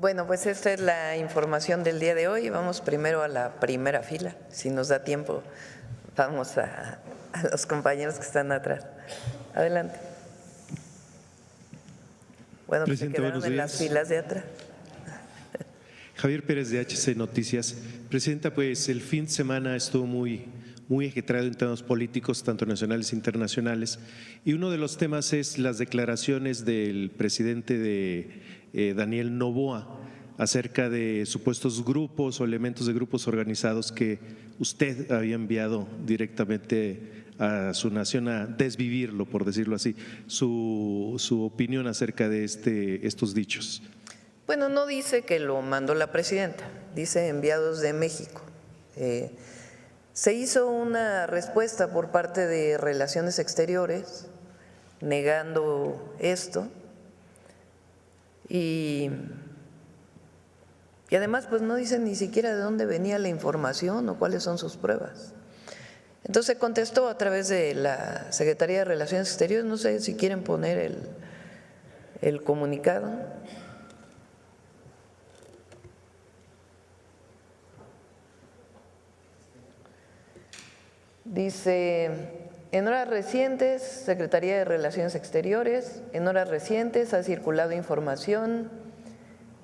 Bueno, pues esta es la información del día de hoy. Vamos primero a la primera fila. Si nos da tiempo, vamos a los compañeros que están atrás. Adelante. Bueno, pues se Presidente, quedaron buenos en las días. filas de atrás. Javier Pérez de HC Noticias. Presidenta, pues el fin de semana estuvo muy ajetreado en temas políticos, tanto nacionales e internacionales, y uno de los temas es las declaraciones del presidente de Daniel Noboa acerca de supuestos grupos o elementos de grupos organizados que usted había enviado directamente a su nación a desvivirlo, por decirlo así. Su opinión acerca de estos dichos. Bueno, no dice que lo mandó la presidenta, dice enviados de México. Se hizo una respuesta por parte de Relaciones Exteriores negando esto y además pues no dicen ni siquiera de dónde venía la información o cuáles son sus pruebas. Entonces contestó a través de la Secretaría de Relaciones Exteriores, no sé si quieren poner el comunicado. Dice, en horas recientes, Secretaría de Relaciones Exteriores, en horas recientes ha circulado información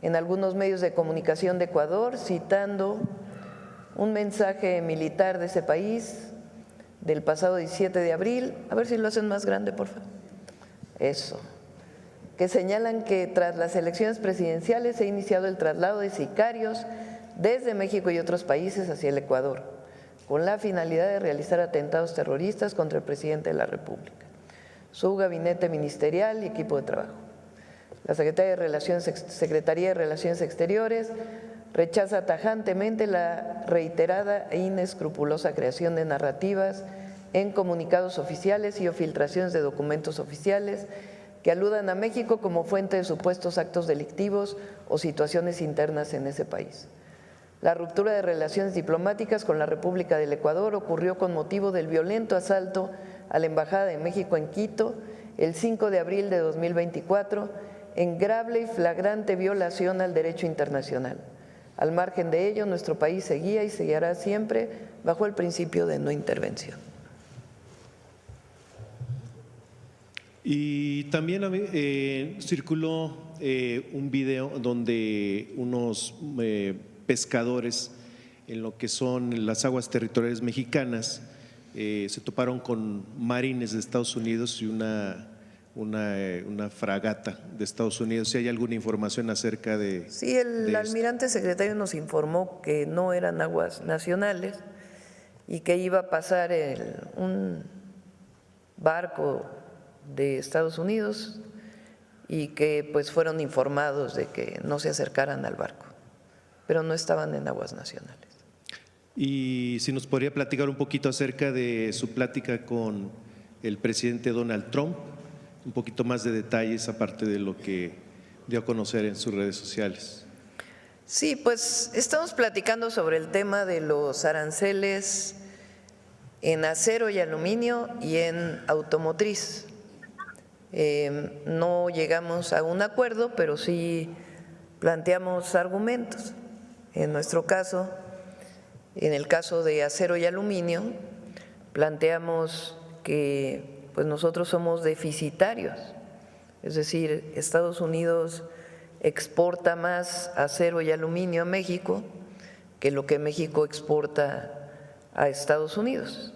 en algunos medios de comunicación de Ecuador citando un mensaje militar de ese país del pasado 17 de abril, a ver si lo hacen más grande, por favor, eso, que señalan que tras las elecciones presidenciales se ha iniciado el traslado de sicarios desde México y otros países hacia el Ecuador, con la finalidad de realizar atentados terroristas contra el presidente de la República, su gabinete ministerial y equipo de trabajo. La Secretaría de Relaciones Exteriores rechaza tajantemente la reiterada e inescrupulosa creación de narrativas en comunicados oficiales y o filtraciones de documentos oficiales que aludan a México como fuente de supuestos actos delictivos o situaciones internas en ese país. La ruptura de relaciones diplomáticas con la República del Ecuador ocurrió con motivo del violento asalto a la Embajada de México en Quito el 5 de abril de 2024, en grave y flagrante violación al derecho internacional. Al margen de ello, nuestro país seguía y seguirá siempre bajo el principio de no intervención. Y también circuló un video donde unos pescadores en lo que son las aguas territoriales mexicanas se toparon con marines de Estados Unidos y una fragata de Estados Unidos. ¿Si hay alguna información acerca de? Sí, el almirante secretario nos informó que no eran aguas nacionales y que iba a pasar un barco de Estados Unidos y que pues fueron informados de que no se acercaran al barco, pero no estaban en aguas nacionales. Y si nos podría platicar un poquito acerca de su plática con el presidente Donald Trump, un poquito más de detalles aparte de lo que dio a conocer en sus redes sociales. Sí, pues estamos platicando sobre el tema de los aranceles en acero y aluminio y en automotriz. No llegamos a un acuerdo, pero sí planteamos argumentos. En nuestro caso, en el caso de acero y aluminio, planteamos que pues nosotros somos deficitarios, es decir, Estados Unidos exporta más acero y aluminio a México que lo que México exporta a Estados Unidos.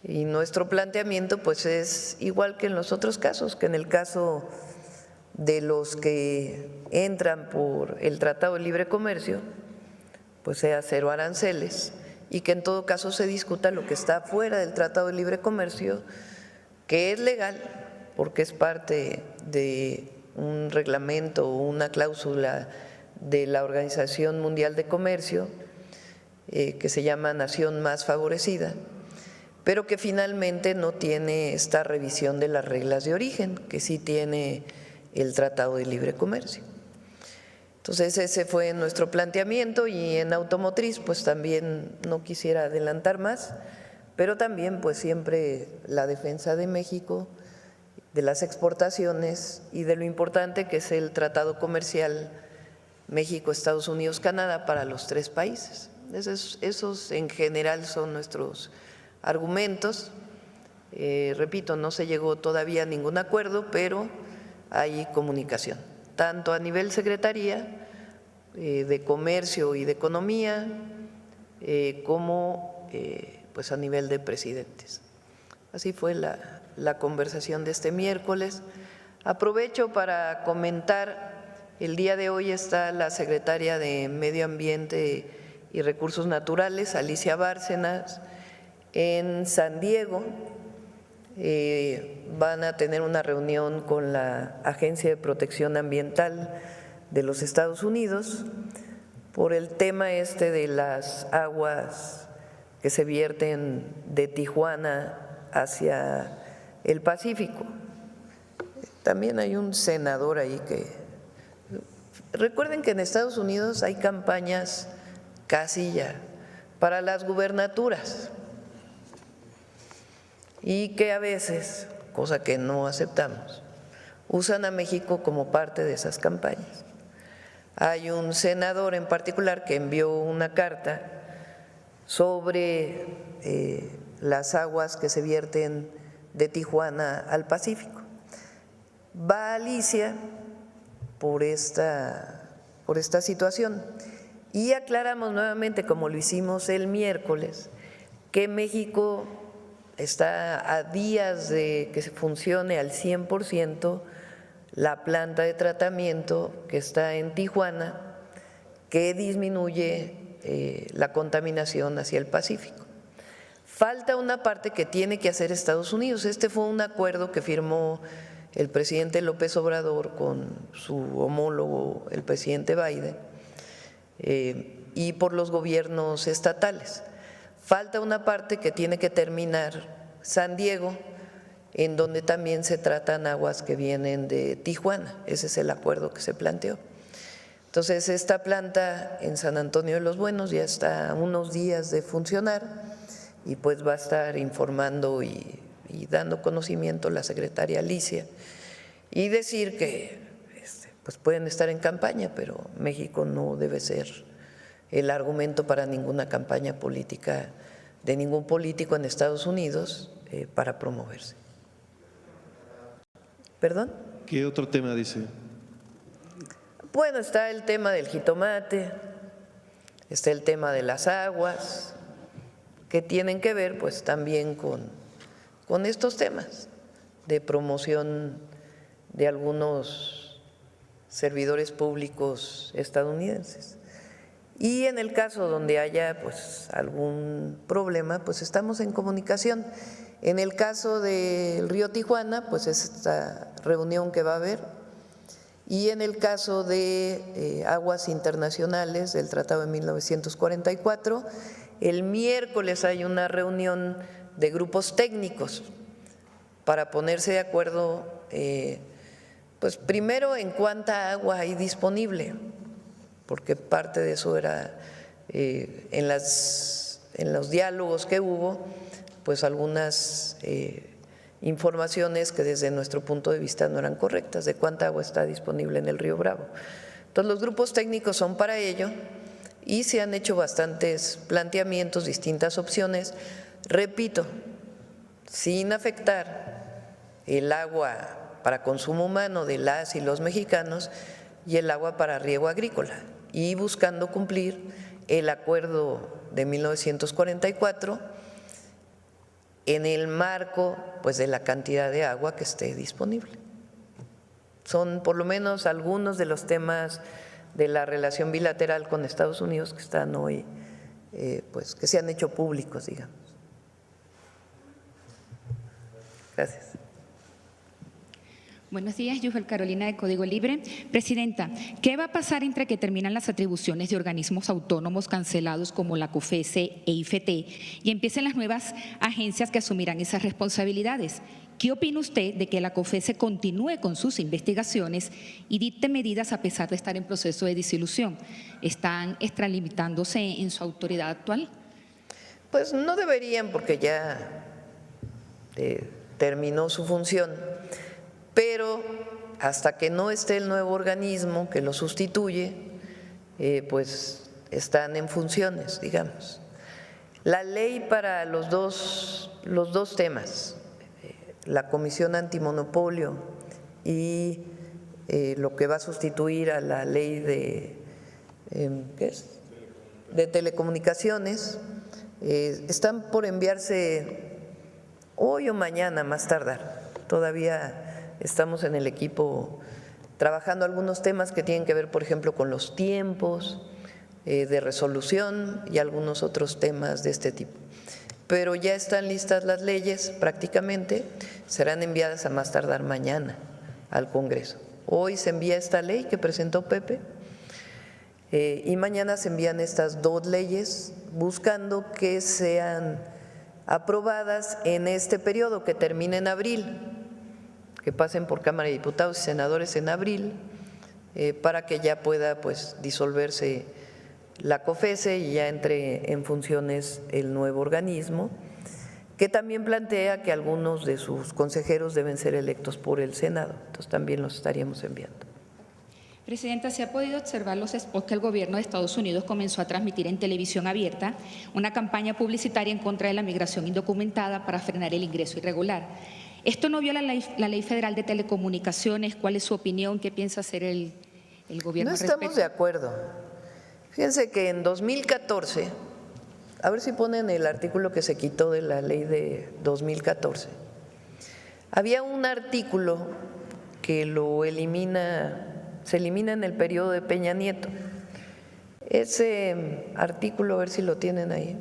Y nuestro planteamiento pues es igual que en los otros casos, que en el caso de los que entran por el Tratado de Libre Comercio, pues sea cero aranceles y que en todo caso se discuta lo que está fuera del Tratado de Libre Comercio, que es legal porque es parte de un reglamento o una cláusula de la Organización Mundial de Comercio que se llama Nación Más Favorecida, pero que finalmente no tiene esta revisión de las reglas de origen, que sí tiene el Tratado de Libre Comercio. Entonces ese fue nuestro planteamiento y en automotriz pues también no quisiera adelantar más, pero también pues siempre la defensa de México, de las exportaciones y de lo importante que es el tratado comercial México, Estados Unidos, Canadá para los 3 países. Esos en general son nuestros argumentos. Repito, no se llegó todavía a ningún acuerdo, pero hay comunicación, tanto a nivel Secretaría de Comercio y de Economía, como pues a nivel de presidentes. Así fue la conversación de este miércoles. Aprovecho para comentar, el día de hoy está la secretaria de Medio Ambiente y Recursos Naturales, Alicia Bárcenas, en San Diego. Van a tener una reunión con la Agencia de Protección Ambiental de los Estados Unidos por el tema de las aguas que se vierten de Tijuana hacia el Pacífico. También hay un senador ahí que… Recuerden que en Estados Unidos hay campañas casi ya para las gubernaturas y que a veces, cosa que no aceptamos, usan a México como parte de esas campañas. Hay un senador en particular que envió una carta sobre las aguas que se vierten de Tijuana al Pacífico. Va Alicia por esta situación y aclaramos nuevamente, como lo hicimos el miércoles, que México está a días de que funcione al 100% la planta de tratamiento que está en Tijuana, que disminuye la contaminación hacia el Pacífico. Falta una parte que tiene que hacer Estados Unidos. Este fue un acuerdo que firmó el presidente López Obrador con su homólogo, el presidente Biden, y por los gobiernos estatales. Falta una parte que tiene que terminar San Diego, en donde también se tratan aguas que vienen de Tijuana. Ese es el acuerdo que se planteó. Entonces, esta planta en San Antonio de los Buenos ya está a unos días de funcionar y pues va a estar informando y dando conocimiento la secretaria Alicia y decir que pues pueden estar en campaña, pero México no debe ser el argumento para ninguna campaña política de ningún político en Estados Unidos para promoverse. ¿Perdón? ¿Qué otro tema dice? Bueno, está el tema del jitomate, está el tema de las aguas, que tienen que ver pues también con estos temas de promoción de algunos servidores públicos estadounidenses. Y en el caso donde haya pues algún problema, pues estamos en comunicación. En el caso del río Tijuana, pues es esta reunión que va a haber. Y en el caso de aguas internacionales del Tratado de 1944, el miércoles hay una reunión de grupos técnicos para ponerse de acuerdo, pues primero en cuánta agua hay disponible, porque parte de eso era en los diálogos que hubo, pues algunas informaciones que desde nuestro punto de vista no eran correctas, de cuánta agua está disponible en el río Bravo. Entonces los grupos técnicos son para ello y se han hecho bastantes planteamientos, distintas opciones, repito, sin afectar el agua para consumo humano de las y los mexicanos y el agua para riego agrícola, y buscando cumplir el acuerdo de 1944 en el marco pues de la cantidad de agua que esté disponible. Son por lo menos algunos de los temas de la relación bilateral con Estados Unidos que están hoy, pues que se han hecho públicos, digamos. Gracias. Buenos días, Yufel Carolina de Código Libre. Presidenta, ¿qué va a pasar entre que terminan las atribuciones de organismos autónomos cancelados como la COFECE e IFT y empiecen las nuevas agencias que asumirán esas responsabilidades? ¿Qué opina usted de que la COFECE continúe con sus investigaciones y dicte medidas a pesar de estar en proceso de disolución? ¿Están extralimitándose en su autoridad actual? Pues no deberían, porque ya terminó su función, pero hasta que no esté el nuevo organismo que lo sustituye, pues están en funciones, digamos. La ley para los dos temas, la Comisión Antimonopolio y lo que va a sustituir a la ley de telecomunicaciones, están por enviarse hoy o mañana más tardar. Todavía estamos en el equipo trabajando algunos temas que tienen que ver, por ejemplo, con los tiempos de resolución y algunos otros temas de este tipo. Pero ya están listas las leyes prácticamente, serán enviadas a más tardar mañana al Congreso. Hoy se envía esta ley que presentó Pepe y mañana se envían estas dos leyes buscando que sean aprobadas en este periodo que termina en abril, que pasen por Cámara de Diputados y Senadores en abril, para que ya pueda pues disolverse la COFESE y ya entre en funciones el nuevo organismo, que también plantea que algunos de sus consejeros deben ser electos por el Senado, entonces también los estaríamos enviando. Presidenta, se ha podido observar los spots que el gobierno de Estados Unidos comenzó a transmitir en televisión abierta, una campaña publicitaria en contra de la migración indocumentada para frenar el ingreso irregular. ¿Esto no viola la Ley Federal de Telecomunicaciones? ¿Cuál es su opinión? ¿Qué piensa hacer el gobierno al respecto? No estamos de acuerdo. Fíjense que en 2014, a ver si ponen el artículo que se quitó de la ley de 2014, había un artículo que se elimina en el periodo de Peña Nieto. Ese artículo, a ver si lo tienen ahí.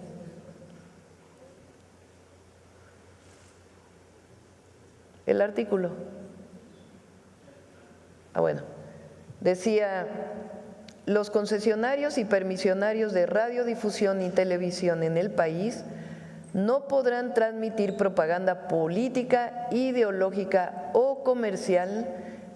El artículo. Bueno, decía: los concesionarios y permisionarios de radiodifusión y televisión en el país no podrán transmitir propaganda política, ideológica o comercial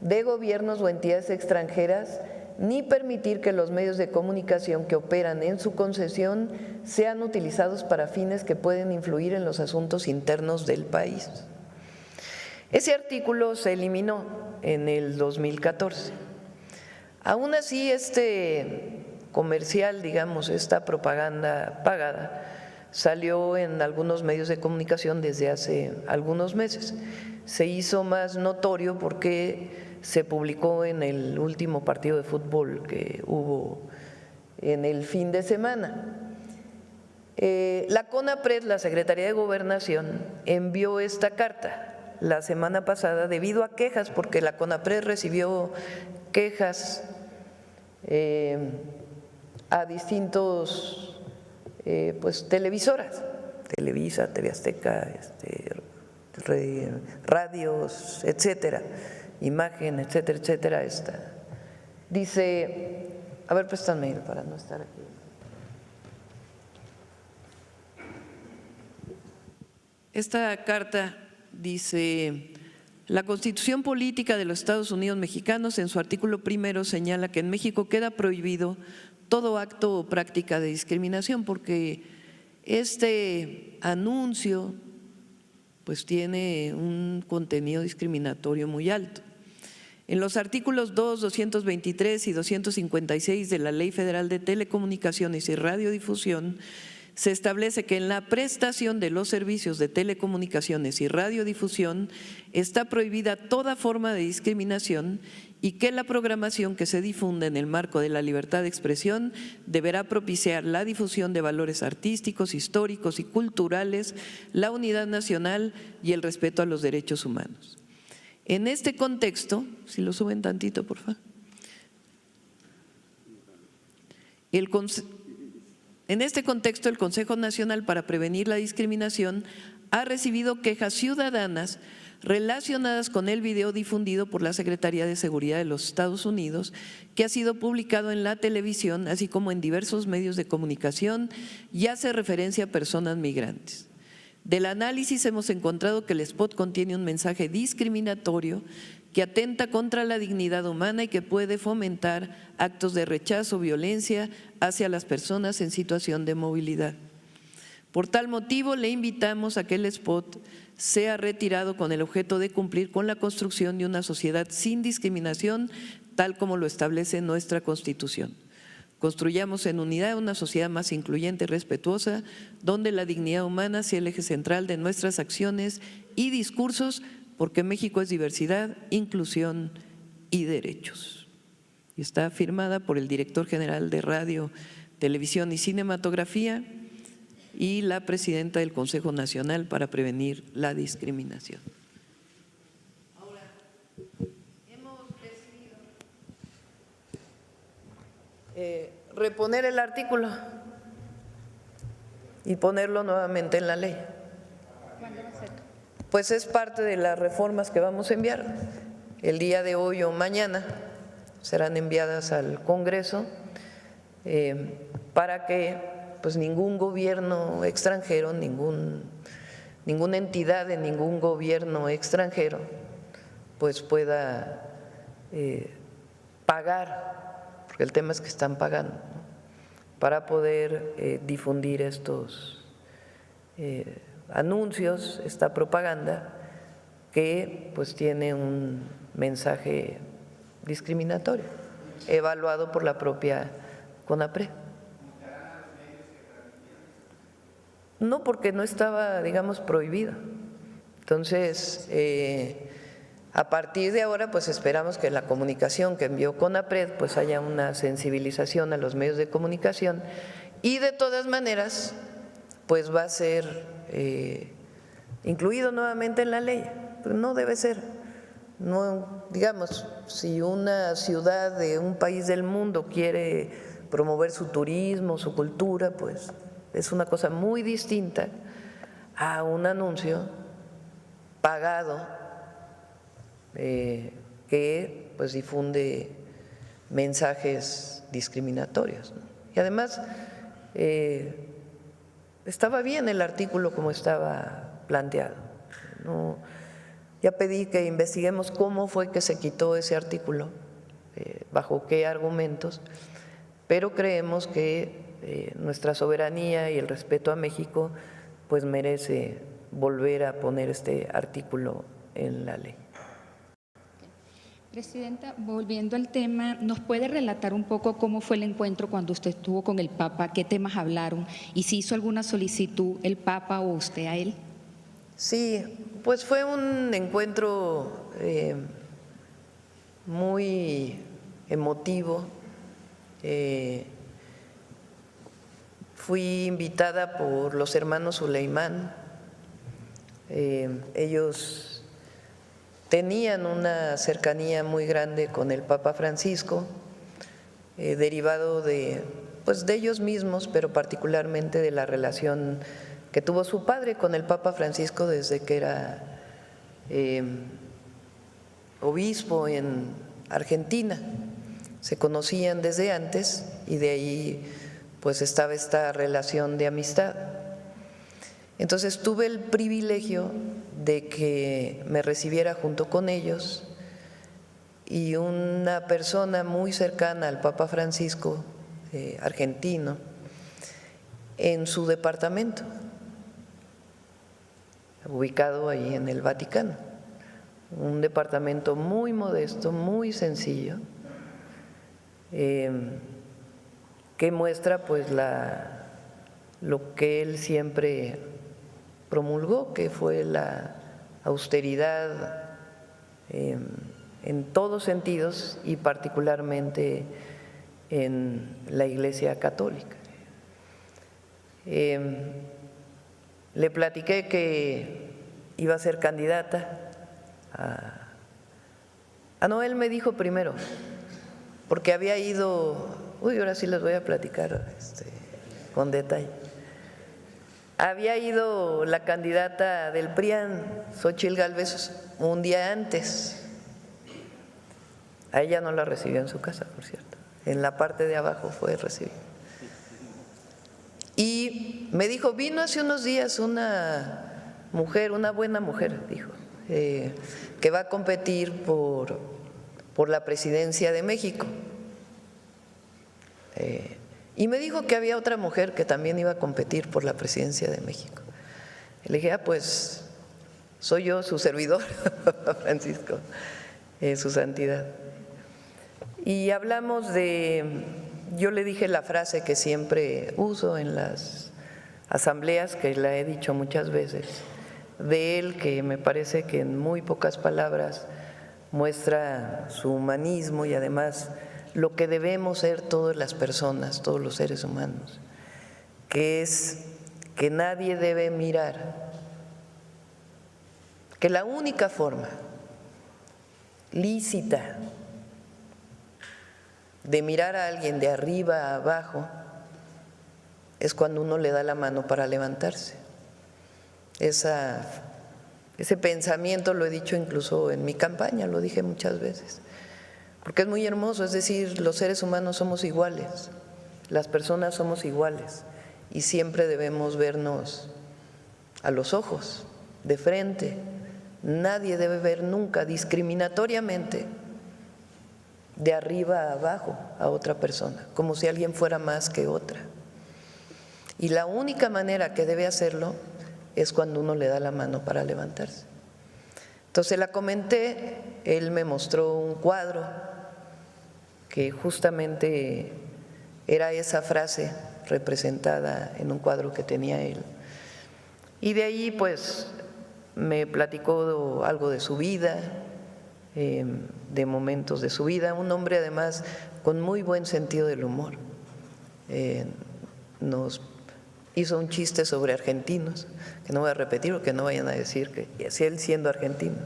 de gobiernos o entidades extranjeras, ni permitir que los medios de comunicación que operan en su concesión sean utilizados para fines que pueden influir en los asuntos internos del país. Ese artículo se eliminó en el 2014. Aún así, este comercial, digamos, esta propaganda pagada, salió en algunos medios de comunicación desde hace algunos meses. Se hizo más notorio porque se publicó en el último partido de fútbol que hubo en el fin de semana. La CONAPRED, la Secretaría de Gobernación, envió esta carta la semana pasada debido a quejas, porque la CONAPRED recibió quejas a distintos pues televisoras, Televisa, TV Azteca, radios, etcétera, Imagen, etcétera, etcétera. Dice, a ver, préstame para no estar aquí. Esta carta dice: la Constitución Política de los Estados Unidos Mexicanos, en su artículo primero, señala que en México queda prohibido todo acto o práctica de discriminación, porque este anuncio pues tiene un contenido discriminatorio muy alto. En los artículos 2, 223 y 256 de la Ley Federal de Telecomunicaciones y Radiodifusión se establece que en la prestación de los servicios de telecomunicaciones y radiodifusión está prohibida toda forma de discriminación y que la programación que se difunda en el marco de la libertad de expresión deberá propiciar la difusión de valores artísticos, históricos y culturales, la unidad nacional y el respeto a los derechos humanos. En este contexto, si lo suben tantito, por favor. En este contexto, el Consejo Nacional para Prevenir la Discriminación ha recibido quejas ciudadanas relacionadas con el video difundido por la Secretaría de Seguridad de los Estados Unidos, que ha sido publicado en la televisión, así como en diversos medios de comunicación, y hace referencia a personas migrantes. Del análisis hemos encontrado que el spot contiene un mensaje discriminatorio que atenta contra la dignidad humana y que puede fomentar actos de rechazo o violencia hacia las personas en situación de movilidad. Por tal motivo, le invitamos a que el spot sea retirado con el objeto de cumplir con la construcción de una sociedad sin discriminación, tal como lo establece nuestra Constitución. Construyamos en unidad una sociedad más incluyente y respetuosa, donde la dignidad humana sea el eje central de nuestras acciones y discursos, porque México es diversidad, inclusión y derechos. Y está firmada por el director general de Radio, Televisión y Cinematografía y la presidenta del Consejo Nacional para Prevenir la Discriminación. Ahora, hemos decidido reponer el artículo y ponerlo nuevamente en la ley. ¿Cuándo va a ser? Pues es parte de las reformas que vamos a enviar. El día de hoy o mañana serán enviadas al Congreso para que pues ningún gobierno extranjero, ninguna entidad de ningún gobierno extranjero pues pueda pagar, porque el tema es que están pagando, ¿no?, para poder difundir estos anuncios, esta propaganda que pues tiene un mensaje discriminatorio, evaluado por la propia CONAPRED. No, porque no estaba, digamos, prohibido. Entonces, a partir de ahora, pues esperamos que la comunicación que envió CONAPRED pues haya una sensibilización a los medios de comunicación y de todas maneras, pues va a ser incluido nuevamente en la ley. No debe ser. No, digamos, si una ciudad de un país del mundo quiere promover su turismo, su cultura, pues es una cosa muy distinta a un anuncio pagado que pues difunde mensajes discriminatorios, ¿no? Y además estaba bien el artículo como estaba planteado. No, ya pedí que investiguemos cómo fue que se quitó ese artículo, bajo qué argumentos, pero creemos que nuestra soberanía y el respeto a México pues merece volver a poner este artículo en la ley. Presidenta, volviendo al tema, ¿nos puede relatar un poco cómo fue el encuentro cuando usted estuvo con el Papa? ¿Qué temas hablaron? ¿Y si hizo alguna solicitud el Papa o usted a él? Sí, pues fue un encuentro muy emotivo. Fui invitada por los hermanos Suleimán. Ellos tenían una cercanía muy grande con el Papa Francisco, derivado pues de ellos mismos, pero particularmente de la relación que tuvo su padre con el Papa Francisco desde que era obispo en Argentina. Se conocían desde antes y de ahí pues estaba esta relación de amistad. Entonces tuve el privilegio de que me recibiera junto con ellos y una persona muy cercana al Papa Francisco, argentino, en su departamento, ubicado ahí en el Vaticano, un departamento muy modesto, muy sencillo, que muestra pues lo que él siempre promulgó, que fue la austeridad en todos sentidos y particularmente en la Iglesia Católica. Le platiqué que iba a ser candidata no, él me dijo primero, porque había ido, ahora sí les voy a platicar con detalle. Había ido la candidata del PRIAN, Xóchitl Gálvez, un día antes. A ella no la recibió en su casa, por cierto. En la parte de abajo fue recibida. Y me dijo, vino hace unos días una mujer, una buena mujer, dijo, que va a competir por la presidencia de México. Y me dijo que había otra mujer que también iba a competir por la presidencia de México. Le dije, pues soy yo, su servidor, Francisco, su santidad. Y hablamos de yo le dije la frase que siempre uso en las asambleas, que la he dicho muchas veces, de él, que me parece que en muy pocas palabras muestra su humanismo y además lo que debemos ser todas las personas, todos los seres humanos, que es que nadie debe mirar, que la única forma lícita de mirar a alguien de arriba a abajo es cuando uno le da la mano para levantarse. Ese pensamiento lo he dicho incluso en mi campaña, lo dije muchas veces, porque es muy hermoso, es decir, los seres humanos somos iguales, las personas somos iguales y siempre debemos vernos a los ojos, de frente. Nadie debe ver nunca discriminatoriamente de arriba a abajo a otra persona, como si alguien fuera más que otra. Y la única manera que debe hacerlo es cuando uno le da la mano para levantarse. Entonces la comenté, él me mostró un cuadro que justamente era esa frase representada en un cuadro que tenía él. Y de ahí pues me platicó algo de su vida, de momentos de su vida, un hombre además con muy buen sentido del humor. Nos hizo un chiste sobre argentinos, que no voy a repetir porque no vayan a decir que así él siendo argentino,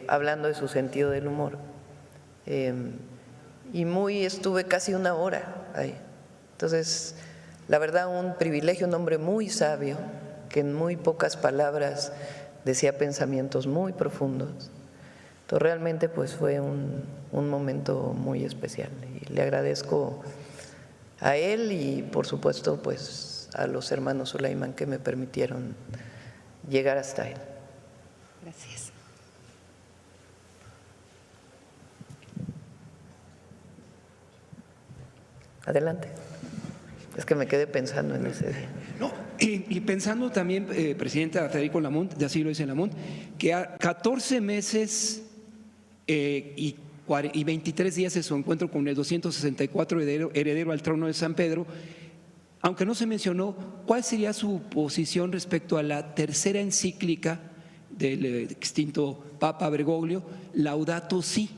hablando de su sentido del humor. Y estuve casi una hora ahí. Entonces, la verdad, un privilegio, un hombre muy sabio, que en muy pocas palabras decía pensamientos muy profundos. Entonces, realmente pues fue un momento muy especial y le agradezco a él y por supuesto pues a los hermanos Sulaimán que me permitieron llegar hasta él. Gracias. Adelante. Es que me quedé pensando en ese día. No, y pensando también, presidenta Federico Lamont, de así lo dice Lamont, que a 14 meses y 23 días de su encuentro con el 264 heredero al trono de San Pedro, aunque no se mencionó, ¿cuál sería su posición respecto a la tercera encíclica del extinto Papa Bergoglio, Laudato Si,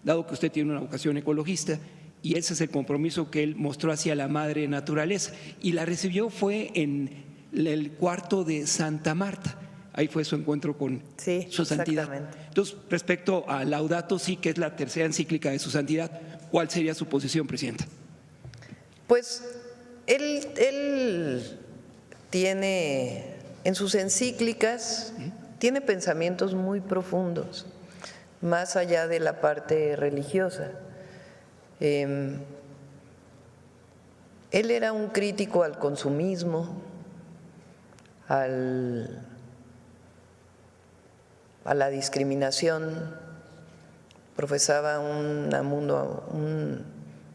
dado que usted tiene una vocación ecologista? Y ese es el compromiso que él mostró hacia la madre naturaleza. Y la recibió fue en el cuarto de Santa Marta. Ahí fue su encuentro con su santidad. Entonces, respecto a Laudato Si, que es la tercera encíclica de su santidad, ¿cuál sería su posición, presidenta? Pues él tiene, en sus encíclicas, tiene pensamientos muy profundos, más allá de la parte religiosa. Él era un crítico al consumismo, a la discriminación, profesaba un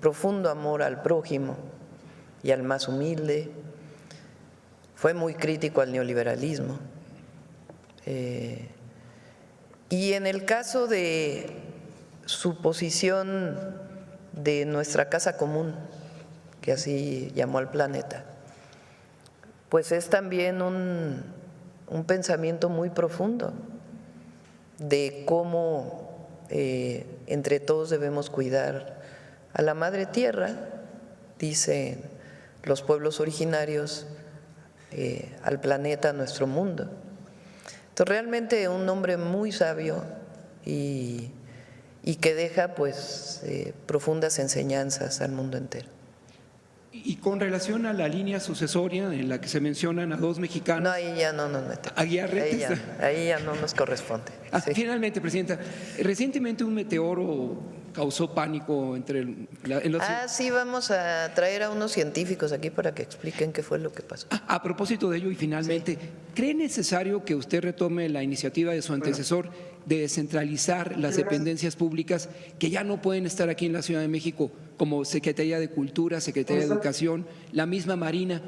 profundo amor al prójimo y al más humilde, fue muy crítico al neoliberalismo. Y en el caso de su posición de nuestra casa común, que así llamó al planeta, pues es también un pensamiento muy profundo de cómo entre todos debemos cuidar a la madre tierra, dicen los pueblos originarios, al planeta, a nuestro mundo. Entonces realmente un hombre muy sabio y que deja pues profundas enseñanzas al mundo entero. Y con relación a la línea sucesoria en la que se mencionan a dos mexicanos… No, ahí ya no nos metemos. Ahí ya no nos corresponde. Sí. Finalmente, presidenta, recientemente un meteoro causó pánico sí, vamos a traer a unos científicos aquí para que expliquen qué fue lo que pasó. A propósito de ello, y finalmente, ¿cree necesario que usted retome la iniciativa de su antecesor de descentralizar las dependencias públicas que ya no pueden estar aquí en la Ciudad de México, como Secretaría de Cultura, Secretaría de Educación, la misma Marina,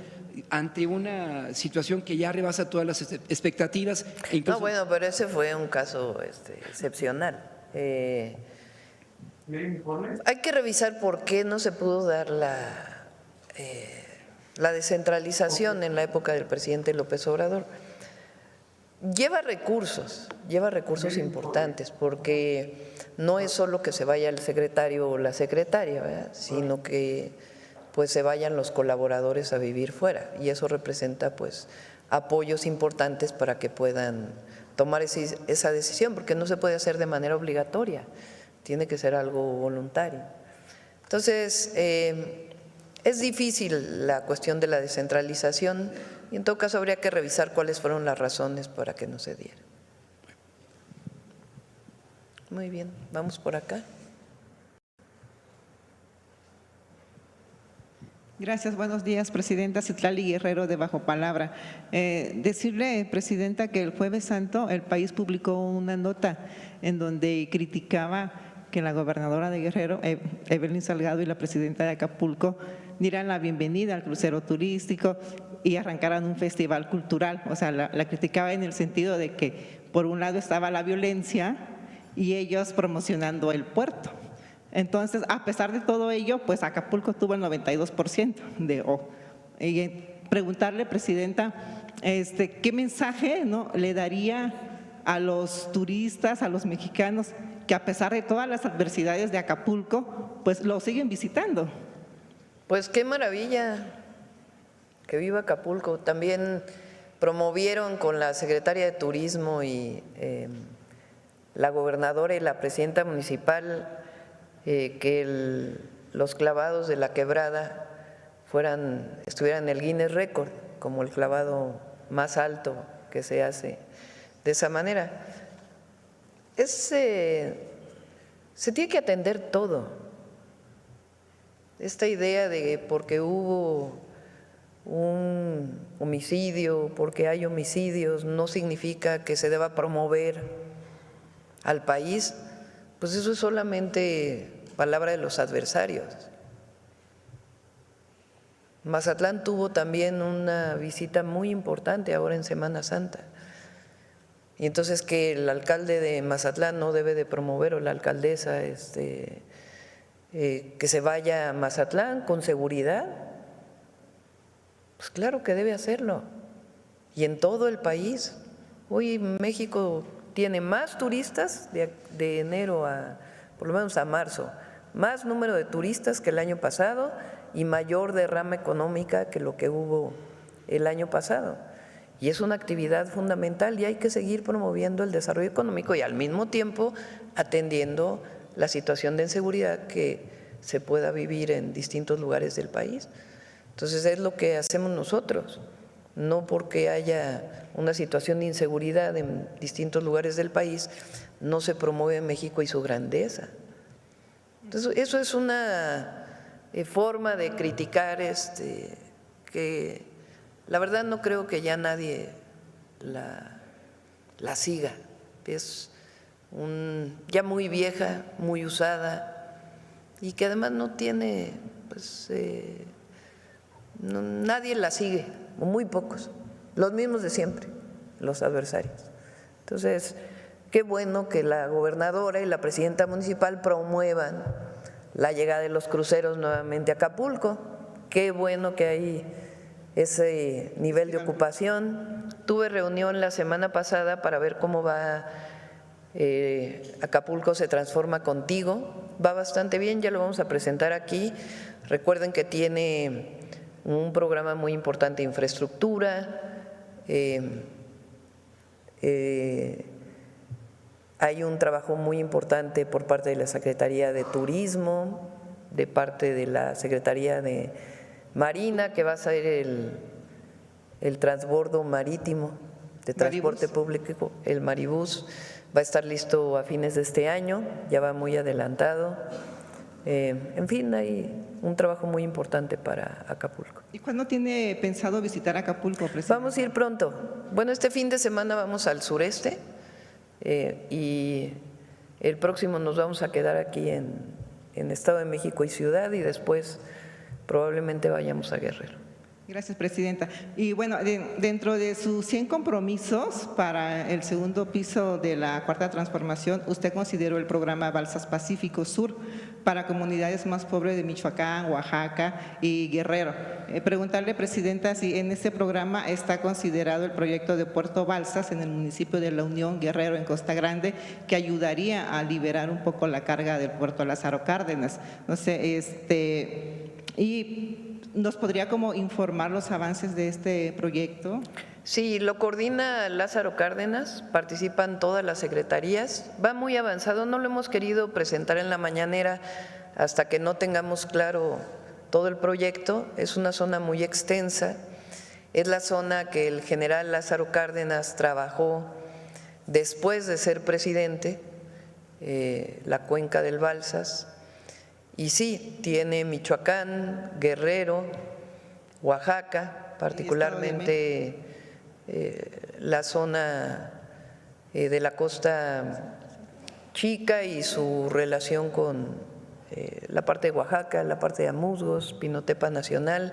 ante una situación que ya rebasa todas las expectativas? No, bueno, pero ese fue un caso excepcional. Hay que revisar por qué no se pudo dar la descentralización en la época del presidente López Obrador. Lleva recursos importantes, porque no es solo que se vaya el secretario o la secretaria, ¿verdad?, sino que pues se vayan los colaboradores a vivir fuera, y eso representa pues apoyos importantes para que puedan tomar esa decisión, porque no se puede hacer de manera obligatoria, tiene que ser algo voluntario. Entonces, es difícil la cuestión de la descentralización y en todo caso habría que revisar cuáles fueron las razones para que no se diera. Muy bien, vamos por acá. Gracias, buenos días, Presidenta. Citlali Guerrero, de Bajo Palabra. Decirle, Presidenta, que el Jueves Santo el país publicó una nota en donde criticaba que la gobernadora de Guerrero, Evelyn Salgado, y la presidenta de Acapulco dieran la bienvenida al crucero turístico y arrancaran un festival cultural. O sea, la criticaba en el sentido de que por un lado estaba la violencia y ellos promocionando el puerto. Entonces, a pesar de todo ello, pues Acapulco tuvo el 92% de O. Y preguntarle, Presidenta, ¿qué mensaje, ¿no?, le daría a los turistas, a los mexicanos, que a pesar de todas las adversidades de Acapulco, pues lo siguen visitando? Pues qué maravilla, que viva Acapulco. También promovieron con la secretaria de Turismo y la gobernadora y la presidenta municipal que los clavados de la quebrada estuvieran en el Guinness Record como el clavado más alto que se hace de esa manera. Se tiene que atender todo. Esta idea de porque hubo un homicidio, porque hay homicidios, no significa que se deba promover al país, pues eso es solamente palabra de los adversarios. Mazatlán tuvo también una visita muy importante ahora en Semana Santa. Y entonces que el alcalde de Mazatlán no debe de promover, o la alcaldesa, que se vaya a Mazatlán con seguridad, pues claro que debe hacerlo. Y en todo el país. Hoy México tiene más turistas de enero por lo menos a marzo, más número de turistas que el año pasado y mayor derrama económica que lo que hubo el año pasado. Y es una actividad fundamental y hay que seguir promoviendo el desarrollo económico y al mismo tiempo atendiendo la situación de inseguridad que se pueda vivir en distintos lugares del país. Entonces es lo que hacemos nosotros, no porque haya una situación de inseguridad en distintos lugares del país, no se promueve México y su grandeza. Entonces eso es una forma de criticar que la verdad no creo que ya nadie la siga. Es ya muy vieja, muy usada y que además no tiene, pues nadie la sigue, o muy pocos, los mismos de siempre, los adversarios. Entonces, qué bueno que la gobernadora y la presidenta municipal promuevan la llegada de los cruceros nuevamente a Acapulco. Qué bueno que hay ese nivel de ocupación. Tuve reunión la semana pasada para ver cómo va Acapulco se transforma contigo. Va bastante bien, ya lo vamos a presentar aquí. Recuerden que tiene un programa muy importante de infraestructura. Hay un trabajo muy importante por parte de la Secretaría de Turismo, de parte de la Secretaría de Marina, que va a ser el transbordo marítimo de transporte público, el Maribús, va a estar listo a fines de este año, ya va muy adelantado. En fin, hay un trabajo muy importante para Acapulco. ¿Y cuándo tiene pensado visitar Acapulco, presidente? Vamos a ir pronto. Bueno, este fin de semana vamos al sureste y el próximo nos vamos a quedar aquí en Estado de México y Ciudad y después probablemente vayamos a Guerrero. Gracias, presidenta. Y bueno, dentro de sus 100 compromisos para el segundo piso de la Cuarta Transformación, usted consideró el programa Balsas Pacífico Sur para comunidades más pobres de Michoacán, Oaxaca y Guerrero. Preguntarle, presidenta, si en este programa está considerado el proyecto de Puerto Balsas en el municipio de La Unión, Guerrero, en Costa Grande, que ayudaría a liberar un poco la carga del puerto Lázaro Cárdenas. No sé, y ¿nos podría como informar los avances de este proyecto? Sí, lo coordina Lázaro Cárdenas, participan todas las secretarías, va muy avanzado, no lo hemos querido presentar en la mañanera hasta que no tengamos claro todo el proyecto, es una zona muy extensa, es la zona que el general Lázaro Cárdenas trabajó después de ser presidente, la cuenca del Balsas. Y sí, tiene Michoacán, Guerrero, Oaxaca, particularmente la zona de la Costa Chica y su relación con la parte de Oaxaca, la parte de Amusgos, Pinotepa Nacional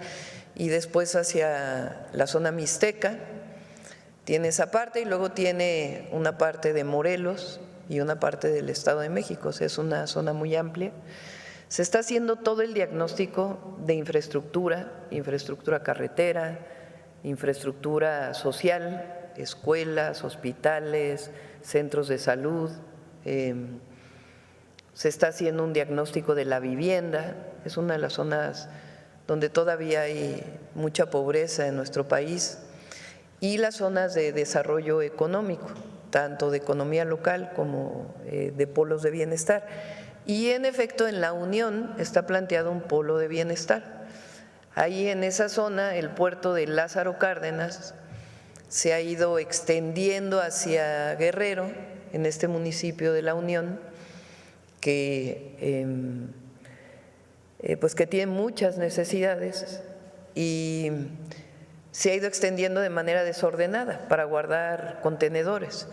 y después hacia la zona mixteca. Tiene esa parte y luego tiene una parte de Morelos y una parte del Estado de México, o sea, es una zona muy amplia. Se está haciendo todo el diagnóstico de infraestructura, infraestructura carretera, infraestructura social, escuelas, hospitales, centros de salud. Se está haciendo un diagnóstico de la vivienda, es una de las zonas donde todavía hay mucha pobreza en nuestro país, y las zonas de desarrollo económico, tanto de economía local como de polos de bienestar. Y en efecto en La Unión está planteado un polo de bienestar. Ahí en esa zona el puerto de Lázaro Cárdenas se ha ido extendiendo hacia Guerrero, en este municipio de La Unión, que pues que tiene muchas necesidades y se ha ido extendiendo de manera desordenada para guardar contenedores.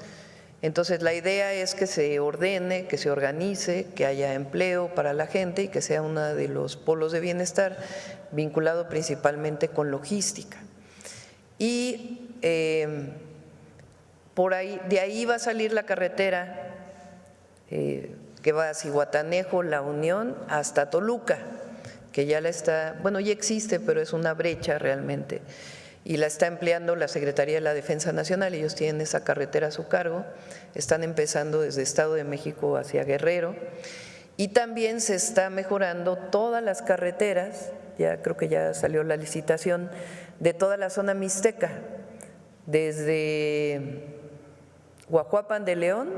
Entonces, la idea es que se ordene, que se organice, que haya empleo para la gente y que sea uno de los polos de bienestar vinculado principalmente con logística. Y por ahí, de ahí va a salir la carretera que va a Zihuatanejo, La Unión, hasta Toluca, que ya la está, bueno, ya existe, pero es una brecha realmente. Y la está empleando la Secretaría de la Defensa Nacional, ellos tienen esa carretera a su cargo, están empezando desde Estado de México hacia Guerrero y también se está mejorando todas las carreteras, ya creo que ya salió la licitación, de toda la zona mixteca, desde Huajuapan de León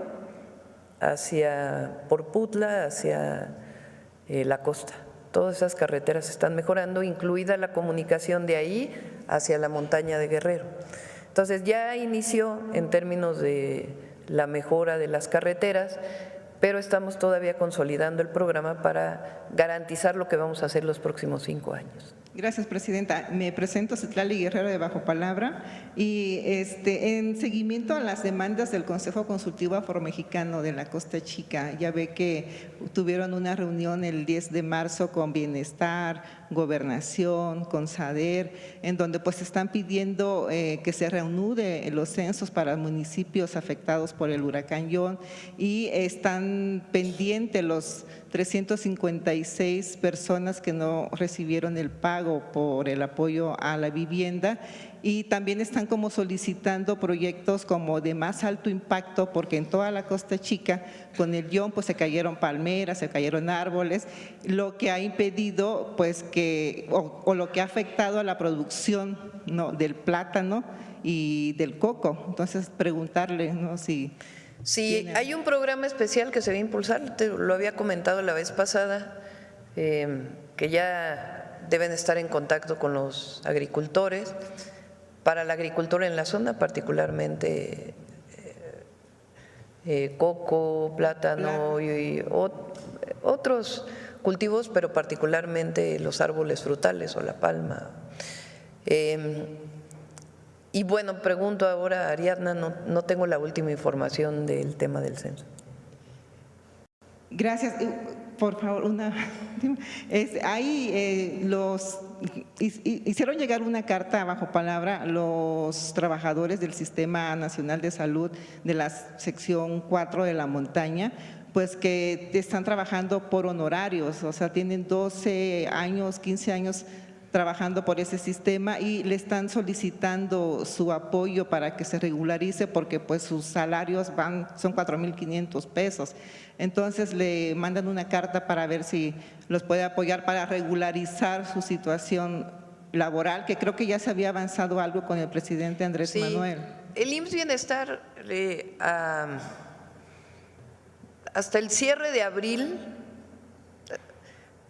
hacia Porputla, hacia la costa. Todas esas carreteras se están mejorando, incluida la comunicación de ahí hacia la montaña de Guerrero. Entonces ya inició en términos de la mejora de las carreteras, pero estamos todavía consolidando el programa para garantizar lo que vamos a hacer los próximos 5 años. Gracias, presidenta. Me presento Citlali Guerrero de Bajo Palabra y en seguimiento a las demandas del Consejo Consultivo Afromexicano de la Costa Chica, ya ve que tuvieron una reunión el 10 de marzo con Bienestar, Gobernación, con SADER, en donde pues están pidiendo que se reanude los censos para municipios afectados por el huracán Ion y están pendientes los 356 personas que no recibieron el pago por el apoyo a la vivienda y también están como solicitando proyectos como de más alto impacto porque en toda la Costa Chica con el Ion pues se cayeron palmeras, se cayeron árboles, lo que ha impedido pues que o lo que ha afectado a la producción del plátano y del coco. Entonces preguntarle si… Sí, hay un programa especial que se va a impulsar, te lo había comentado la vez pasada, que ya deben estar en contacto con los agricultores, para la agricultura en la zona, particularmente coco, plátano y otros cultivos, pero particularmente los árboles frutales o la palma. Y bueno, pregunto ahora a Ariadna, no tengo la última información del tema del censo. Gracias. Por favor, hay los hicieron llegar una carta bajo palabra los trabajadores del Sistema Nacional de Salud de la sección 4 de la montaña, pues que están trabajando por honorarios, o sea, tienen 12 años, 15 años trabajando por ese sistema y le están solicitando su apoyo para que se regularice porque pues sus salarios son 4,500 pesos. Entonces le mandan una carta para ver si los puede apoyar para regularizar su situación laboral, que creo que ya se había avanzado algo con el presidente Andrés Manuel. El IMSS Bienestar hasta el cierre de abril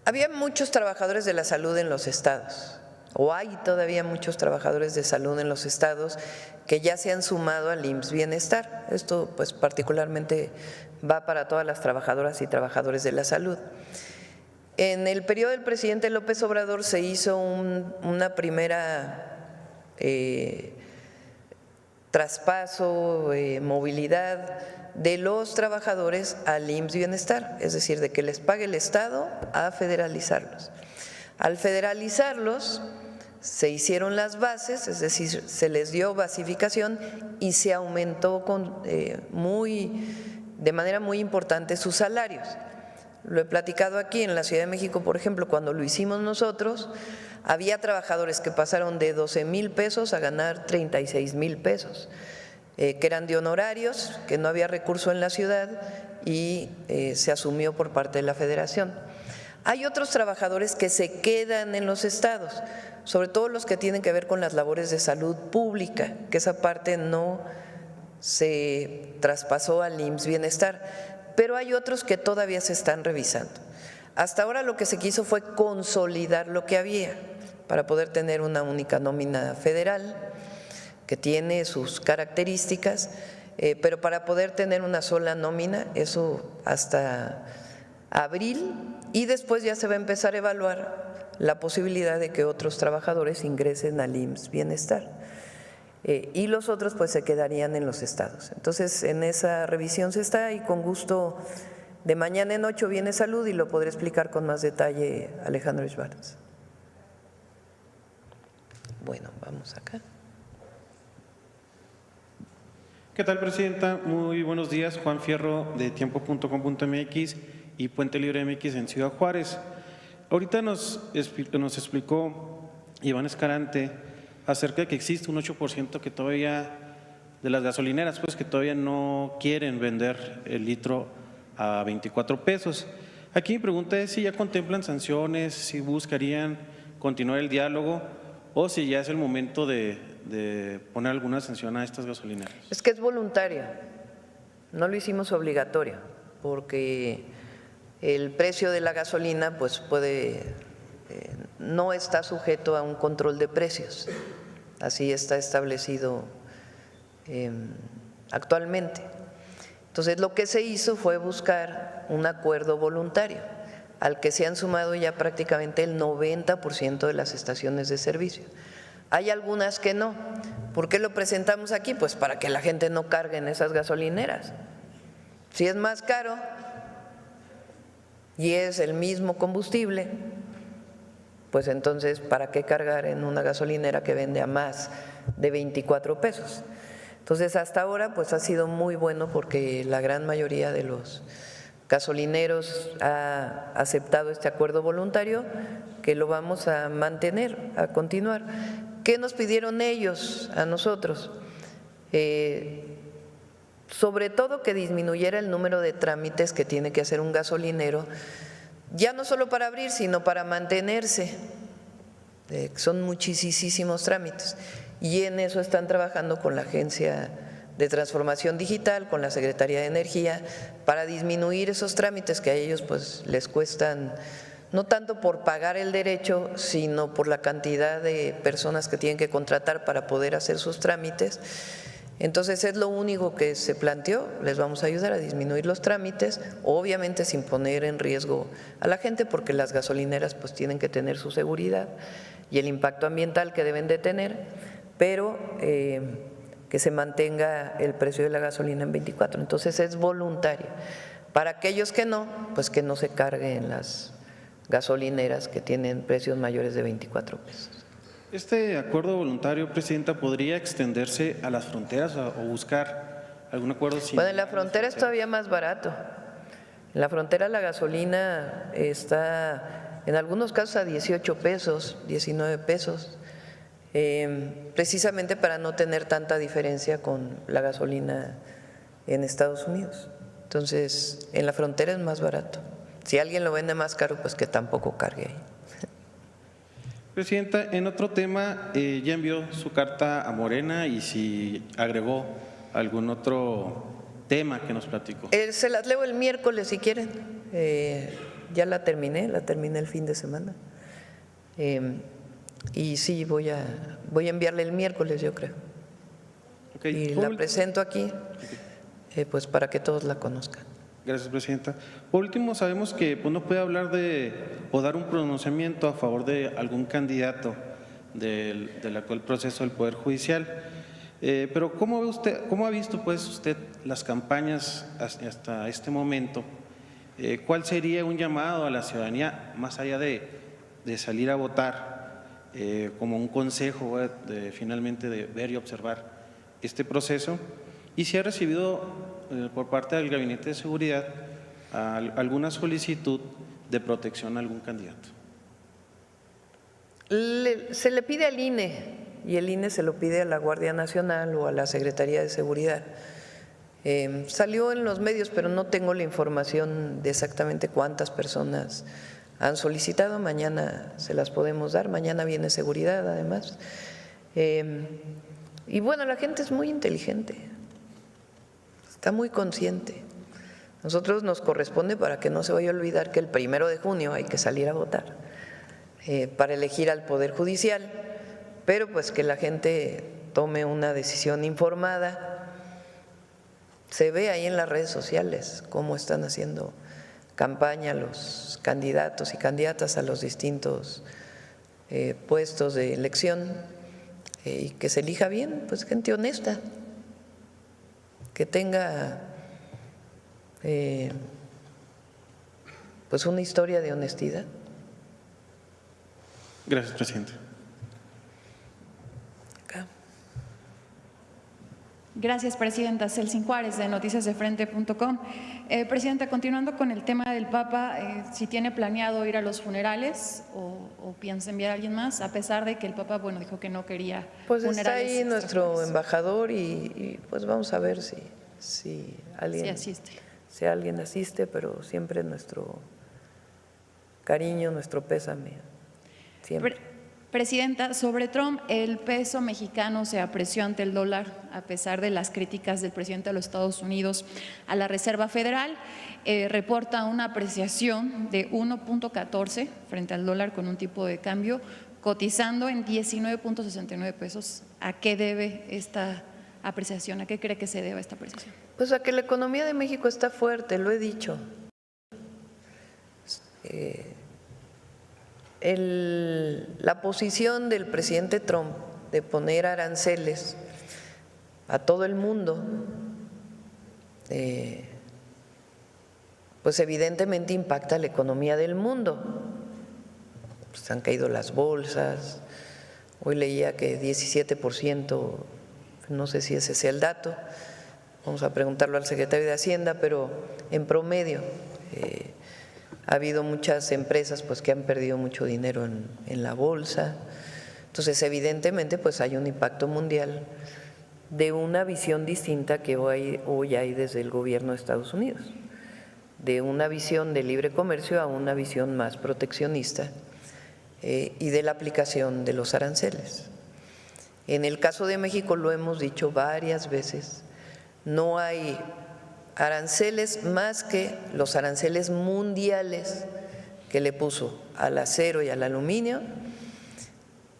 había muchos trabajadores de la salud en los estados, o hay todavía muchos trabajadores de salud en los estados que ya se han sumado al IMSS Bienestar. Esto pues particularmente va para todas las trabajadoras y trabajadores de la salud. En el periodo del presidente López Obrador se hizo una primera traspaso, movilidad de los trabajadores al IMSS Bienestar, es decir, de que les pague el Estado a federalizarlos. Al federalizarlos se hicieron las bases, es decir, se les dio basificación y se aumentó de manera muy importante sus salarios. Lo he platicado aquí en la Ciudad de México, por ejemplo, cuando lo hicimos nosotros, había trabajadores que pasaron de 12,000 pesos a ganar 36,000 pesos. Que eran de honorarios, que no había recurso en la ciudad y se asumió por parte de la Federación. Hay otros trabajadores que se quedan en los estados, sobre todo los que tienen que ver con las labores de salud pública, que esa parte no se traspasó al IMSS Bienestar, pero hay otros que todavía se están revisando. Hasta ahora lo que se quiso fue consolidar lo que había para poder tener una única nómina federal, que tiene sus características, pero para poder tener una sola nómina, eso hasta abril, y después ya se va a empezar a evaluar la posibilidad de que otros trabajadores ingresen al IMSS Bienestar y los otros pues se quedarían en los estados. Entonces en esa revisión se está y con gusto de mañana en 8 viene Salud y lo podré explicar con más detalle Alejandro Schwartz. Bueno, vamos acá. ¿Qué tal, Presidenta? Muy buenos días. Juan Fierro, de tiempo.com.mx y Puente Libre MX en Ciudad Juárez. Ahorita nos explicó Iván Escarante acerca de que existe un 8% que todavía, de las gasolineras, pues que todavía no quieren vender el litro a 24 pesos. Aquí mi pregunta es si ya contemplan sanciones, si buscarían continuar el diálogo o si ya es el momento de poner alguna sanción a estas gasolineras. Es que es voluntaria, no lo hicimos obligatorio, porque el precio de la gasolina pues no está sujeto a un control de precios, así está establecido actualmente. Entonces lo que se hizo fue buscar un acuerdo voluntario, al que se han sumado ya prácticamente el 90% de las estaciones de servicio. Hay algunas que no. ¿Por qué lo presentamos aquí? Pues para que la gente no cargue en esas gasolineras. Si es más caro y es el mismo combustible, pues entonces ¿para qué cargar en una gasolinera que vende a más de 24 pesos? Entonces hasta ahora pues ha sido muy bueno porque la gran mayoría de los gasolineros ha aceptado este acuerdo voluntario que lo vamos a mantener, a continuar. ¿Qué nos pidieron ellos a nosotros? Sobre todo que disminuyera el número de trámites que tiene que hacer un gasolinero, ya no solo para abrir, sino para mantenerse. Son muchísimos trámites y en eso están trabajando con la Agencia de Transformación Digital, con la Secretaría de Energía, para disminuir esos trámites que a ellos pues les cuestan, no tanto por pagar el derecho, sino por la cantidad de personas que tienen que contratar para poder hacer sus trámites. Entonces es lo único que se planteó, les vamos a ayudar a disminuir los trámites, obviamente sin poner en riesgo a la gente, porque las gasolineras pues tienen que tener su seguridad y el impacto ambiental que deben de tener, pero que se mantenga el precio de la gasolina en 24. Entonces es voluntario. Para aquellos que no, pues que no se cargue en las gasolineras que tienen precios mayores de 24 pesos. ¿Este acuerdo voluntario, Presidenta, podría extenderse a las fronteras o buscar algún acuerdo similar? Bueno, en la frontera es todavía más barato. En la frontera la gasolina está en algunos casos a 18 pesos, 19 pesos, precisamente para no tener tanta diferencia con la gasolina en Estados Unidos. Entonces, en la frontera es más barato. Si alguien lo vende más caro, pues que tampoco cargue ahí. Presidenta, en otro tema, ya envió su carta a Morena y si agregó algún otro tema que nos platicó. Se las leo el miércoles si quieren. Ya la terminé el fin de semana. Y sí, voy a enviarle el miércoles, yo creo. Okay. Y la presento aquí, pues para que todos la conozcan. Gracias, Presidenta. Por último, sabemos que pues, no puede hablar o dar un pronunciamiento a favor de algún candidato del actual proceso del Poder Judicial. Pero ¿cómo ha visto pues usted las campañas hasta este momento? ¿Cuál sería un llamado a la ciudadanía, más allá de salir a votar, como un consejo finalmente de ver y observar este proceso? Y si ha recibido por parte del Gabinete de Seguridad alguna solicitud de protección a algún candidato. Se le pide al INE y el INE se lo pide a la Guardia Nacional o a la Secretaría de Seguridad. Salió en los medios, pero no tengo la información de exactamente cuántas personas han solicitado. Mañana se las podemos dar, mañana viene seguridad además. Y bueno, la gente es muy inteligente. Está muy consciente. Nosotros nos corresponde, para que no se vaya a olvidar, que el 1 de junio hay que salir a votar para elegir al Poder Judicial, pero pues que la gente tome una decisión informada. Se ve ahí en las redes sociales cómo están haciendo campaña los candidatos y candidatas a los distintos puestos de elección, y que se elija bien, pues gente honesta, que tenga pues una historia de honestidad. Gracias, Presidenta. Acá. Gracias, Presidenta. Celsin Juárez, de noticiasdefrente.com. Presidenta, continuando con el tema del Papa, si tiene planeado ir a los funerales o piensa enviar a alguien más, a pesar de que el Papa, bueno, dijo que no quería pues funerales. Está ahí nuestro extranjeros. embajador y pues vamos a ver si alguien, asiste. Si alguien asiste, pero siempre nuestro cariño, nuestro pésame. Siempre. Presidenta, sobre Trump, el peso mexicano se apreció ante el dólar a pesar de las críticas del presidente de los Estados Unidos a la Reserva Federal. Reporta una apreciación de 1.14 frente al dólar con un tipo de cambio, cotizando en 19.69 pesos. ¿A qué debe esta apreciación? ¿A qué cree que se deba esta apreciación? Pues a que la economía de México está fuerte, lo he dicho. La posición del presidente Trump de poner aranceles a todo el mundo, pues evidentemente impacta la economía del mundo. Pues han caído las bolsas, hoy leía que 17%, no sé si ese sea el dato, vamos a preguntarlo al secretario de Hacienda, pero en promedio ha habido muchas empresas pues que han perdido mucho dinero en la bolsa. Entonces, evidentemente, pues hay un impacto mundial de una visión distinta que hoy hay desde el gobierno de Estados Unidos, de una visión de libre comercio a una visión más proteccionista y de la aplicación de los aranceles. En el caso de México, lo hemos dicho varias veces, no hay aranceles más que los aranceles mundiales que le puso al acero y al aluminio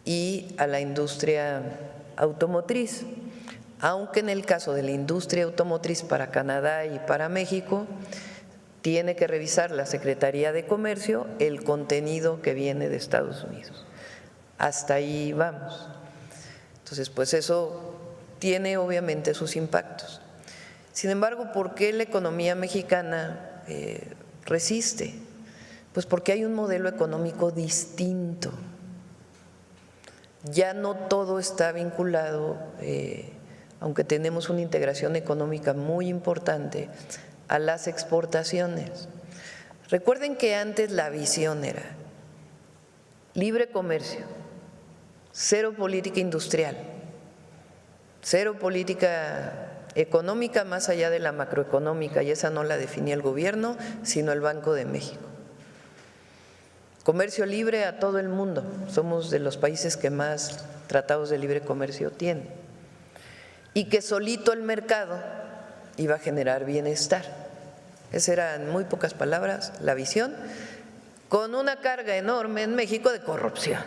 y a la industria automotriz, aunque en el caso de la industria automotriz para Canadá y para México tiene que revisar la Secretaría de Comercio el contenido que viene de Estados Unidos. Hasta ahí vamos. Entonces, pues eso tiene obviamente sus impactos. Sin embargo, ¿por qué la economía mexicana resiste? Pues porque hay un modelo económico distinto. Ya no todo está vinculado, aunque tenemos una integración económica muy importante, a las exportaciones. Recuerden que antes la visión era libre comercio, cero política industrial, cero política económica más allá de la macroeconómica, y esa no la definía el gobierno, sino el Banco de México. Comercio libre a todo el mundo, somos de los países que más tratados de libre comercio tienen, y que solito el mercado iba a generar bienestar. Esa era, en muy pocas palabras, la visión, con una carga enorme en México de corrupción,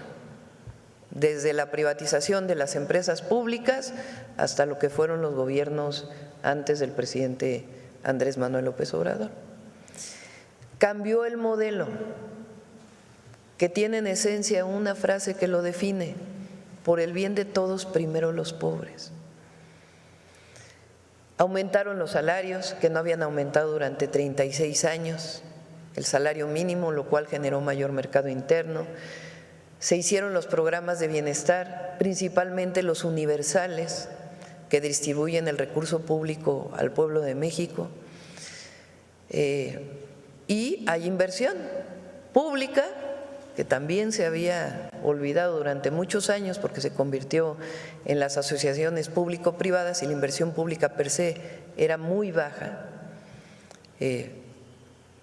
desde la privatización de las empresas públicas hasta lo que fueron los gobiernos antes del presidente Andrés Manuel López Obrador. Cambió el modelo, que tiene en esencia una frase que lo define: por el bien de todos, primero los pobres. Aumentaron los salarios, que no habían aumentado durante 36 años, el salario mínimo, lo cual generó mayor mercado interno. Se hicieron los programas de bienestar, principalmente los universales, que distribuyen el recurso público al pueblo de México. Y hay inversión pública, que también se había olvidado durante muchos años porque se convirtió en las asociaciones público-privadas y la inversión pública per se era muy baja.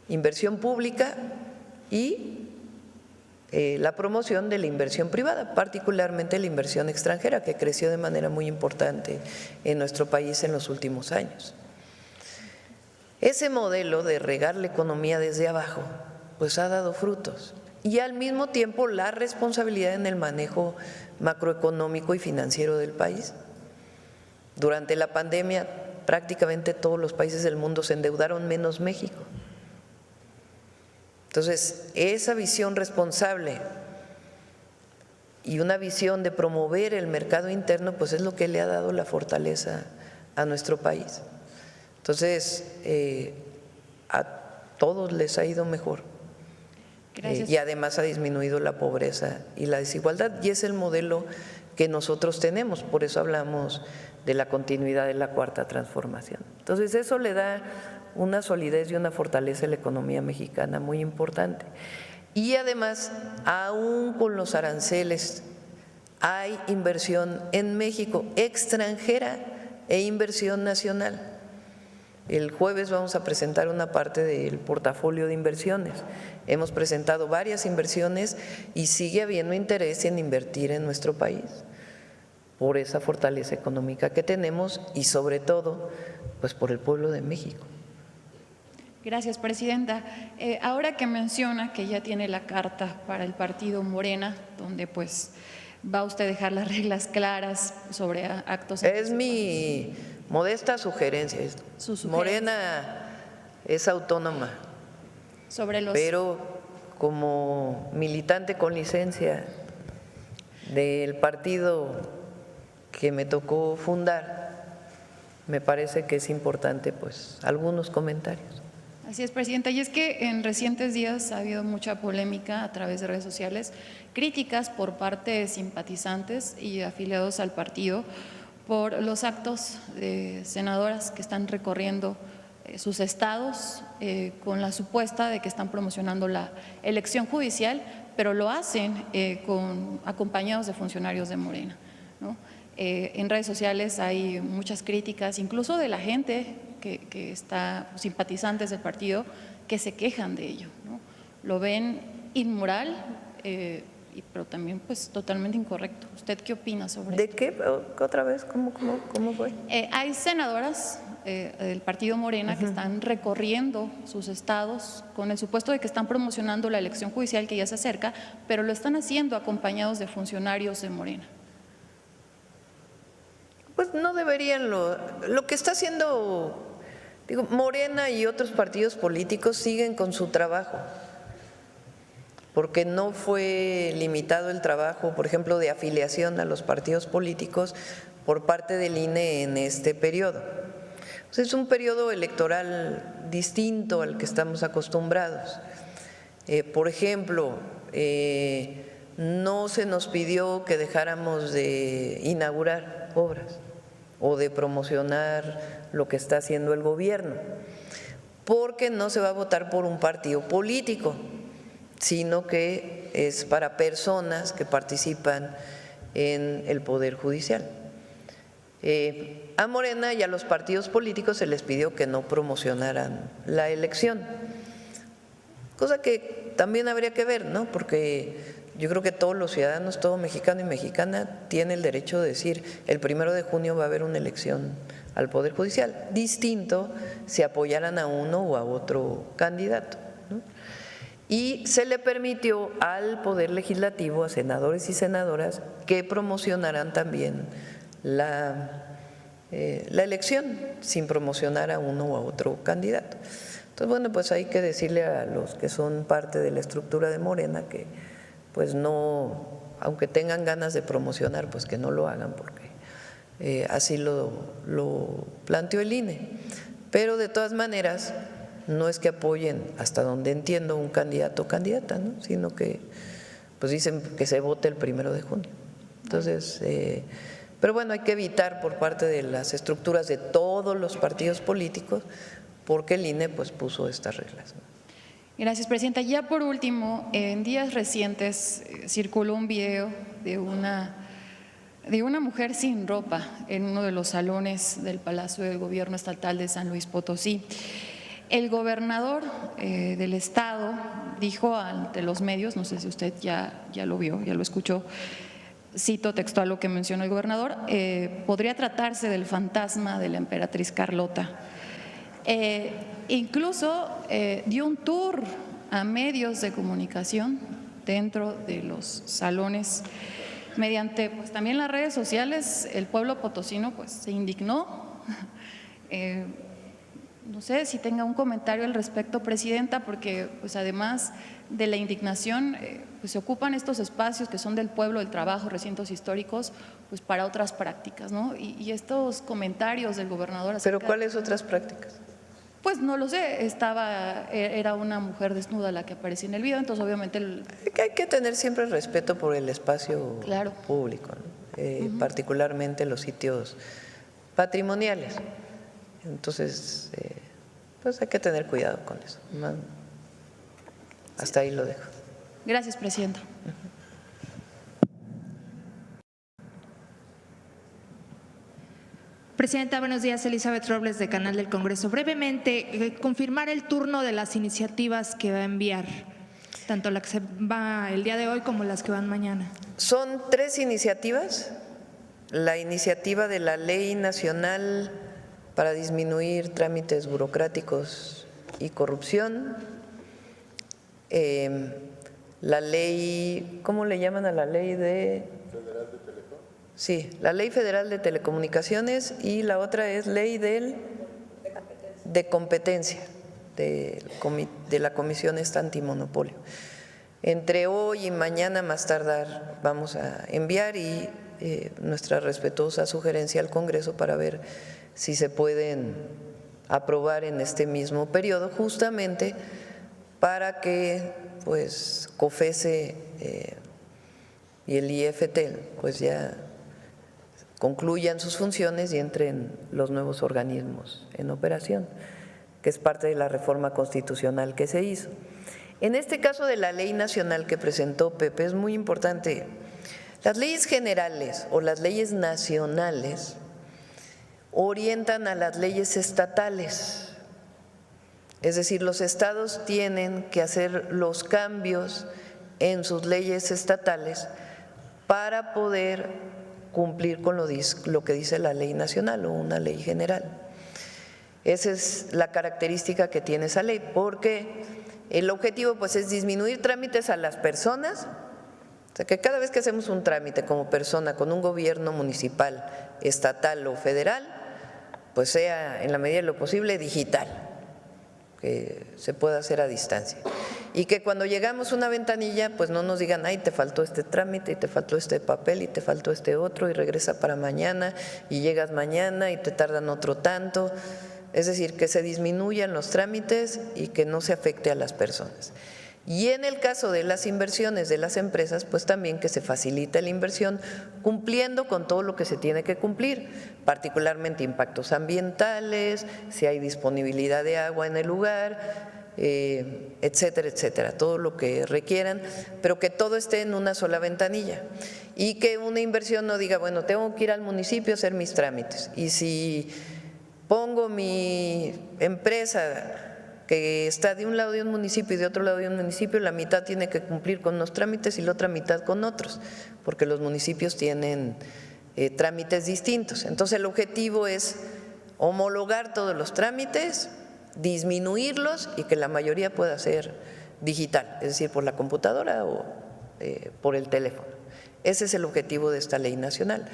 Inversión pública y la promoción de la inversión privada, particularmente la inversión extranjera, que creció de manera muy importante en nuestro país en los últimos años. Ese modelo de regar la economía desde abajo pues ha dado frutos, y al mismo tiempo la responsabilidad en el manejo macroeconómico y financiero del país. Durante la pandemia prácticamente todos los países del mundo se endeudaron menos México. Entonces, esa visión responsable y una visión de promover el mercado interno pues es lo que le ha dado la fortaleza a nuestro país. Entonces, a todos les ha ido mejor. Y además ha disminuido la pobreza y la desigualdad, y es el modelo que nosotros tenemos, por eso hablamos de la continuidad de la cuarta transformación. Entonces eso le da una solidez y una fortaleza a la economía mexicana muy importante. Y además, aún con los aranceles, hay inversión en México extranjera e inversión nacional. El jueves vamos a presentar una parte del portafolio de inversiones. Hemos presentado varias inversiones y sigue habiendo interés en invertir en nuestro país por esa fortaleza económica que tenemos y sobre todo pues por el pueblo de México. Gracias, presidenta. Ahora que menciona que ya tiene la carta para el partido Morena, donde pues va usted a dejar las reglas claras sobre actos… Es mi modesta sugerencia. Morena es autónoma, pero como militante con licencia del partido que me tocó fundar, me parece que es importante pues algunos comentarios. Así es, presidenta. Y es que en recientes días ha habido mucha polémica a través de redes sociales, críticas por parte de simpatizantes y afiliados al partido por los actos de senadoras que están recorriendo sus estados con la supuesta de que están promocionando la elección judicial, pero lo hacen acompañados de funcionarios de Morena, ¿no? En redes sociales hay muchas críticas, incluso de la gente que está simpatizantes del partido, que se quejan de ello, ¿no? Lo ven inmoral, pero también pues totalmente incorrecto. ¿Usted qué opina sobre ¿De esto? qué? ¿Otra vez? ¿Cómo fue? Hay senadoras del partido Morena que están recorriendo sus estados con el supuesto de que están promocionando la elección judicial que ya se acerca, pero lo están haciendo acompañados de funcionarios de Morena. Pues no deberían, lo que está haciendo, digo, Morena y otros partidos políticos siguen con su trabajo, porque no fue limitado el trabajo, por ejemplo, de afiliación a los partidos políticos por parte del INE en este periodo. Pues es un periodo electoral distinto al que estamos acostumbrados. Por ejemplo, no se nos pidió que dejáramos de inaugurar obras o de promocionar lo que está haciendo el gobierno, porque no se va a votar por un partido político, sino que es para personas que participan en el Poder Judicial. A Morena y a los partidos políticos se les pidió que no promocionaran la elección, cosa que también habría que ver, ¿no? Porque yo creo que todos los ciudadanos, todo mexicano y mexicana tiene el derecho de decir el 1 de junio va a haber una elección al Poder Judicial, distinto si apoyaran a uno o a otro candidato, ¿no? Y se le permitió al Poder Legislativo, a senadores y senadoras, que promocionaran también la elección sin promocionar a uno o a otro candidato. Entonces, bueno, pues hay que decirle a los que son parte de la estructura de Morena que pues no, aunque tengan ganas de promocionar, pues que no lo hagan, porque así lo planteó el INE. Pero de todas maneras, no es que apoyen, hasta donde entiendo, un candidato o candidata, ¿no? Sino que pues dicen que se vote el 1 de junio. Entonces, pero bueno, hay que evitar por parte de las estructuras de todos los partidos políticos, porque el INE pues puso estas reglas, ¿no? Gracias, Presidenta. Ya por último, en días recientes circuló un video de una mujer sin ropa en uno de los salones del Palacio del Gobierno Estatal de San Luis Potosí. El gobernador del estado dijo ante los medios, no sé si usted ya lo vio, ya lo escuchó, cito textual lo que mencionó el gobernador, podría tratarse del fantasma de la emperatriz Carlota. Incluso dio un tour a medios de comunicación dentro de los salones. Mediante pues también las redes sociales, el pueblo potosino pues se indignó. No sé si tenga un comentario al respecto, Presidenta, porque pues además de la indignación pues se ocupan estos espacios que son del pueblo, del trabajo, recintos históricos, pues para otras prácticas, ¿no? Y estos comentarios del gobernador… ¿Pero cuáles otras prácticas? Pues no lo sé, era una mujer desnuda la que aparecía en el video, entonces obviamente… Hay que tener siempre respeto por el espacio Claro. público, ¿no? Particularmente los sitios patrimoniales. Entonces, pues hay que tener cuidado con eso. Hasta ahí lo dejo. Gracias, Presidenta. Presidenta, buenos días. Elizabeth Robles, de Canal del Congreso. Brevemente, confirmar el turno de las iniciativas que va a enviar, tanto la que se va el día de hoy como las que van mañana. Son 3 iniciativas. La iniciativa de la Ley Nacional para disminuir trámites burocráticos y corrupción, la ley, ¿cómo le llaman a la ley de… Federal de Telecom? Sí, la Ley Federal de Telecomunicaciones, y la otra es ley de competencia de la Comisión Antimonopolio. Entre hoy y mañana más tardar vamos a enviar nuestra respetuosa sugerencia al Congreso para ver si se pueden aprobar en este mismo periodo, justamente para que pues COFESE y el IFT pues ya concluyan sus funciones y entren los nuevos organismos en operación, que es parte de la reforma constitucional que se hizo. En este caso de la ley nacional que presentó Pepe es muy importante. Las leyes generales o las leyes nacionales orientan a las leyes estatales. Es decir, los estados tienen que hacer los cambios en sus leyes estatales para poder cumplir con lo que dice la ley nacional o una ley general. Esa es la característica que tiene esa ley, porque el objetivo pues es disminuir trámites a las personas, o sea que cada vez que hacemos un trámite como persona con un gobierno municipal, estatal o federal, pues sea en la medida de lo posible digital, que se pueda hacer a distancia. Y que cuando llegamos a una ventanilla, pues no nos digan, ay, te faltó este trámite y te faltó este papel y te faltó este otro y regresa para mañana y llegas mañana y te tardan otro tanto. Es decir, que se disminuyan los trámites y que no se afecte a las personas. Y en el caso de las inversiones de las empresas, pues también que se facilite la inversión cumpliendo con todo lo que se tiene que cumplir, particularmente impactos ambientales, si hay disponibilidad de agua en el lugar, etcétera, etcétera, todo lo que requieran, pero que todo esté en una sola ventanilla y que una inversión no diga, bueno, tengo que ir al municipio a hacer mis trámites y si pongo mi empresa que está de un lado de un municipio y de otro lado de un municipio, la mitad tiene que cumplir con unos trámites y la otra mitad con otros, porque los municipios tienen trámites distintos. Entonces el objetivo es homologar todos los trámites, disminuirlos y que la mayoría pueda ser digital, es decir, por la computadora o por el teléfono. Ese es el objetivo de esta ley nacional.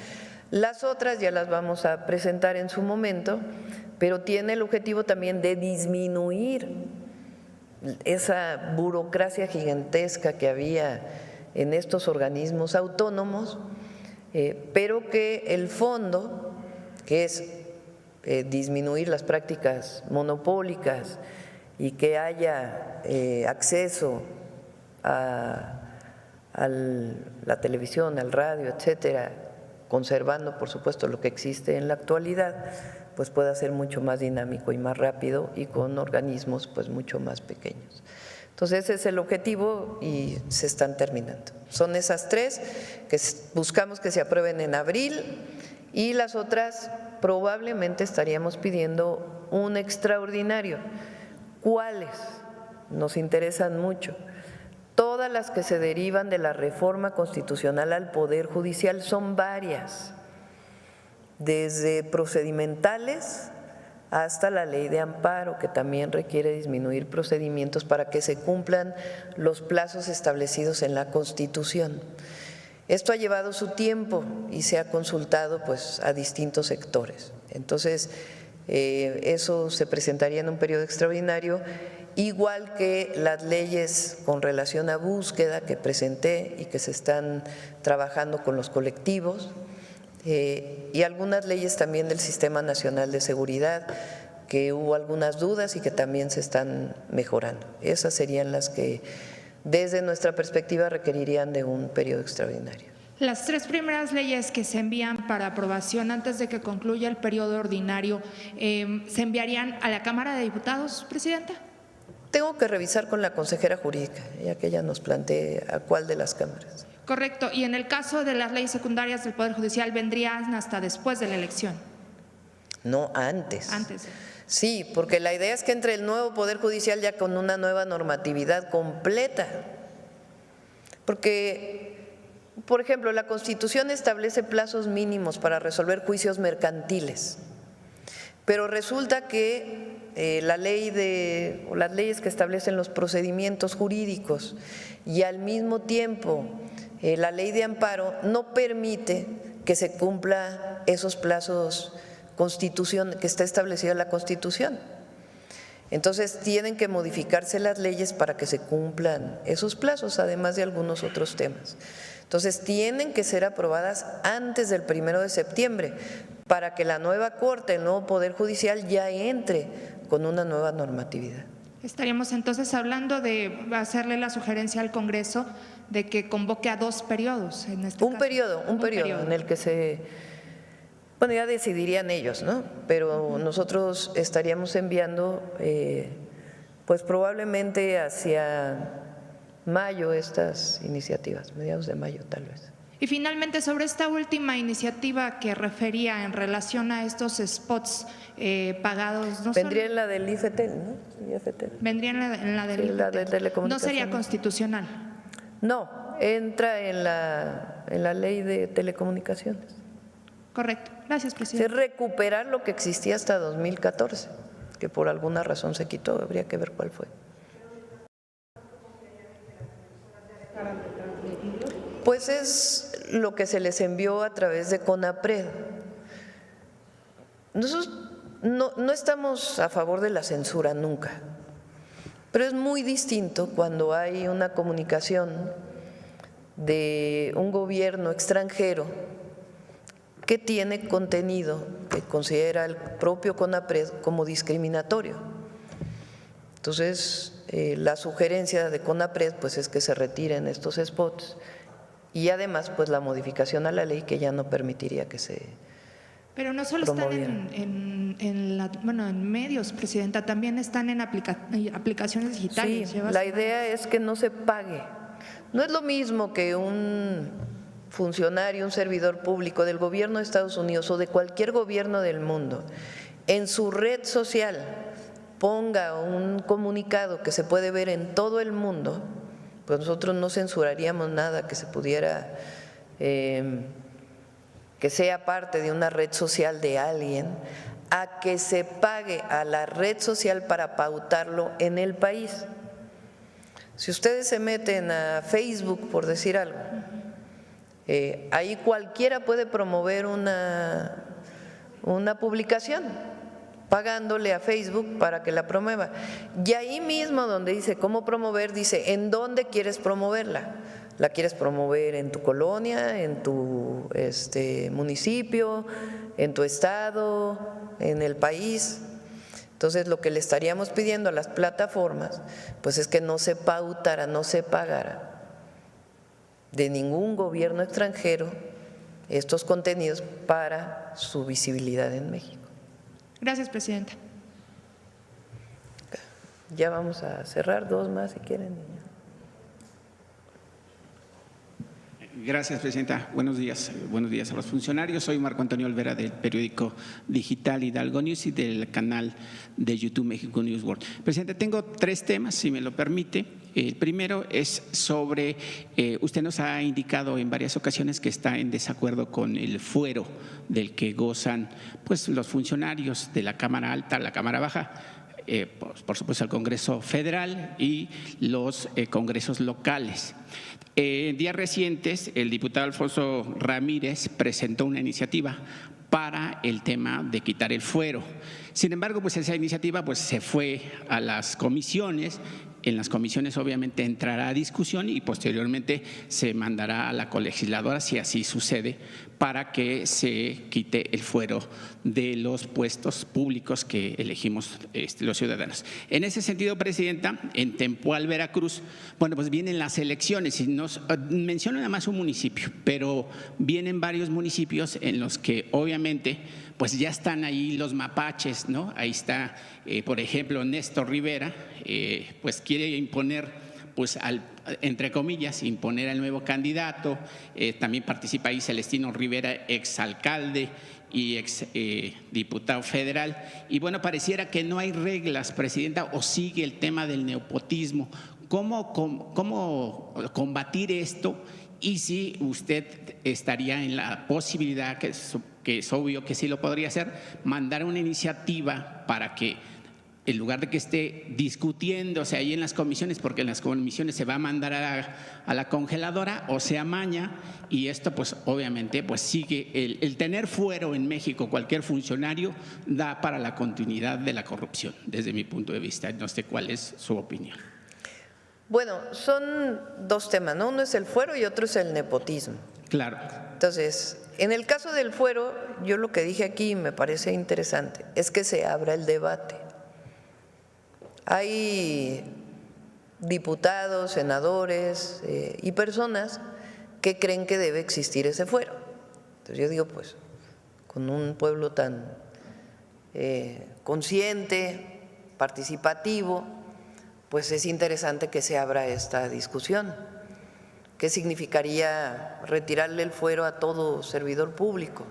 Las otras ya las vamos a presentar en su momento, pero tiene el objetivo también de disminuir esa burocracia gigantesca que había en estos organismos autónomos, pero que el fondo, que es disminuir las prácticas monopólicas y que haya acceso a la televisión, al radio, etcétera, conservando por supuesto lo que existe en la actualidad, pues pueda ser mucho más dinámico y más rápido y con organismos pues mucho más pequeños. Entonces ese es el objetivo y se están terminando. Son esas tres que buscamos que se aprueben en abril y las otras probablemente estaríamos pidiendo un extraordinario. ¿Cuáles? Nos interesan mucho. Todas las que se derivan de la reforma constitucional al Poder Judicial, son varias, desde procedimentales hasta la ley de amparo, que también requiere disminuir procedimientos para que se cumplan los plazos establecidos en la Constitución. Esto ha llevado su tiempo y se ha consultado pues a distintos sectores. Entonces, eso se presentaría en un periodo extraordinario, igual que las leyes con relación a búsqueda que presenté y que se están trabajando con los colectivos, y algunas leyes también del Sistema Nacional de Seguridad, que hubo algunas dudas y que también se están mejorando. Esas serían las que desde nuestra perspectiva requerirían de un periodo extraordinario. Las tres primeras leyes que se envían para aprobación antes de que concluya el periodo ordinario, ¿se enviarían a la Cámara de Diputados, Presidenta? Tengo que revisar con la consejera jurídica, ya que ella nos plantee a cuál de las cámaras. Correcto. Y en el caso de las leyes secundarias del Poder Judicial, ¿vendrían hasta después de la elección? No, antes. Antes. Sí, porque la idea es que entre el nuevo Poder Judicial ya con una nueva normatividad completa. Porque, por ejemplo, la Constitución establece plazos mínimos para resolver juicios mercantiles, pero resulta que las leyes que establecen los procedimientos jurídicos y al mismo tiempo la ley de amparo no permite que se cumpla esos plazos que está establecido en la Constitución. Entonces tienen que modificarse las leyes para que se cumplan esos plazos, además de algunos otros temas. Entonces tienen que ser aprobadas antes del 1 de septiembre para que la nueva Corte, el nuevo Poder Judicial ya entre con una nueva normatividad. Estaríamos entonces hablando de hacerle la sugerencia al Congreso de que convoque a 2 periodos en este caso. Un periodo en el que bueno, ya decidirían ellos, ¿no? Pero nosotros estaríamos enviando, pues probablemente hacia mayo estas iniciativas, mediados de mayo tal vez. Y finalmente, sobre esta última iniciativa que refería en relación a estos spots pagados… Vendría en la del IFETEL, ¿no? IFETEL. Vendría en la del IFETEL. La de telecomunicaciones. ¿No sería constitucional? No, entra en la ley de telecomunicaciones. Correcto. Gracias, presidente. Es recuperar lo que existía hasta 2014, que por alguna razón se quitó, habría que ver cuál fue. Pues es lo que se les envió a través de CONAPRED. Nosotros no estamos a favor de la censura nunca, pero es muy distinto cuando hay una comunicación de un gobierno extranjero que tiene contenido que considera el propio CONAPRED como discriminatorio. Entonces, la sugerencia de CONAPRED pues, es que se retiren estos spots y además pues, la modificación a la ley que ya no permitiría que se… Pero no solo están en medios, Presidenta, también están en aplicaciones digitales. Sí, la idea es que no se pague. No es lo mismo que un funcionario, un servidor público del gobierno de Estados Unidos o de cualquier gobierno del mundo en su red social ponga un comunicado que se puede ver en todo el mundo, pues nosotros no censuraríamos nada que se pudiera… que sea parte de una red social de alguien, a que se pague a la red social para pautarlo en el país. Si ustedes se meten a Facebook, por decir algo, ahí cualquiera puede promover una publicación pagándole a Facebook para que la promueva. Y ahí mismo donde dice cómo promover, dice en dónde quieres promoverla. ¿La quieres promover en tu colonia, en tu municipio, en tu estado, en el país? Entonces, lo que le estaríamos pidiendo a las plataformas, pues es que no se pautara, no se pagara de ningún gobierno extranjero estos contenidos para su visibilidad en México. Gracias, Presidenta. Ya vamos a cerrar, dos más si quieren. Gracias, Presidenta. Buenos días a los funcionarios. Soy Marco Antonio Olvera del periódico digital Hidalgo News y del canal de YouTube México News World. Presidenta, tengo 3 temas, si me lo permite. El primero es sobre, usted nos ha indicado en varias ocasiones que está en desacuerdo con el fuero del que gozan pues, los funcionarios de la Cámara Alta, la Cámara Baja, por supuesto el Congreso Federal y los congresos locales. En días recientes, el diputado Alfonso Ramírez presentó una iniciativa para el tema de quitar el fuero. Sin embargo, pues esa iniciativa pues, se fue a las comisiones. En las comisiones obviamente entrará a discusión y posteriormente se mandará a la colegisladora, si así sucede, para que se quite el fuero de los puestos públicos que elegimos los ciudadanos. En ese sentido, Presidenta, en Tempoal, Veracruz, bueno, pues vienen las elecciones y nos menciono nada más un municipio, pero vienen varios municipios en los que obviamente pues ya están ahí los mapaches, ¿no? Ahí está, por ejemplo, Néstor Rivera, pues quiere imponer, pues entre comillas, imponer al nuevo candidato. También participa ahí Celestino Rivera, exalcalde y ex diputado federal. Y bueno, pareciera que no hay reglas, Presidenta, o sigue el tema del nepotismo. ¿Cómo combatir esto? Y si usted estaría en la posibilidad, que es obvio que sí lo podría hacer, mandar una iniciativa para que en lugar de que esté discutiéndose ahí en las comisiones, porque en las comisiones se va a mandar a la congeladora o se amaña, y esto pues obviamente pues sigue el tener fuero en México cualquier funcionario da para la continuidad de la corrupción, desde mi punto de vista. No sé cuál es su opinión. Bueno, son 2 temas, ¿no? Uno es el fuero y otro es el nepotismo. Claro. Entonces, en el caso del fuero, yo lo que dije aquí me parece interesante, es que se abra el debate. Hay diputados, senadores y personas que creen que debe existir ese fuero. Entonces yo digo, pues, con un pueblo tan consciente, participativo, pues es interesante que se abra esta discusión. ¿Qué significaría retirarle el fuero a todo servidor público?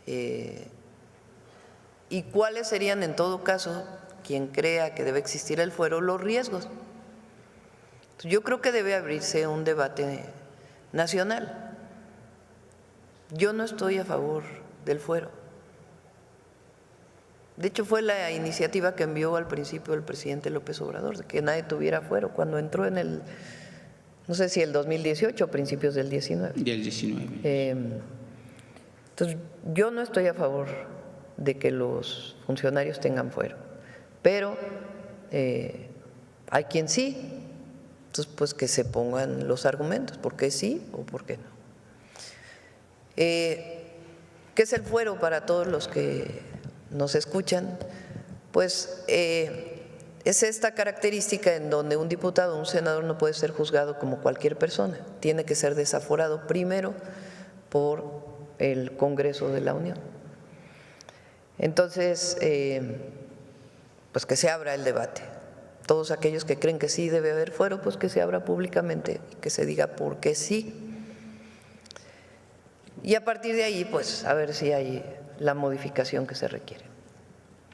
¿Y cuáles serían en todo caso, quien crea que debe existir el fuero, los riesgos? Yo creo que debe abrirse un debate nacional. Yo no estoy a favor del fuero. De hecho, fue la iniciativa que envió al principio el presidente López Obrador, de que nadie tuviera fuero, cuando entró en el, no sé si el 2018 o principios del 19. Del 19. Entonces, yo no estoy a favor de que los funcionarios tengan fuero, pero hay quien sí. Entonces, pues que se pongan los argumentos, ¿por qué sí o por qué no? ¿Qué es el fuero para todos los que nos escuchan? Pues es esta característica en donde un diputado o un senador no puede ser juzgado como cualquier persona, tiene que ser desaforado primero por el Congreso de la Unión. Entonces, pues que se abra el debate. Todos aquellos que creen que sí debe haber fuero, pues que se abra públicamente y que se diga por qué sí. Y a partir de ahí, pues a ver si hay la modificación que se requiere.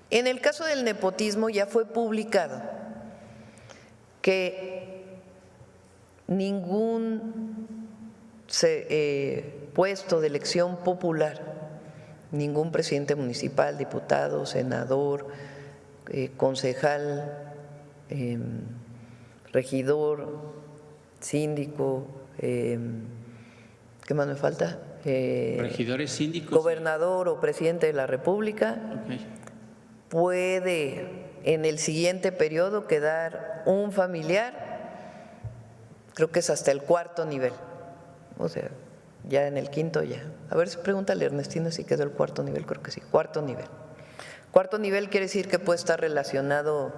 En el caso del nepotismo ya fue publicado que ningún puesto de elección popular, ningún presidente municipal, diputado, senador, concejal, regidor, síndico, ¿qué más me falta? Regidores, síndicos. Gobernador o presidente de la República. Okay. Puede en el siguiente periodo quedar un familiar, creo que es hasta el 4.º nivel, o sea, ya en el 5.º ya. A ver si pregúntale a Ernestina si quedó el 4.º nivel, creo que sí, 4.º nivel. 4.º nivel quiere decir que puede estar relacionado,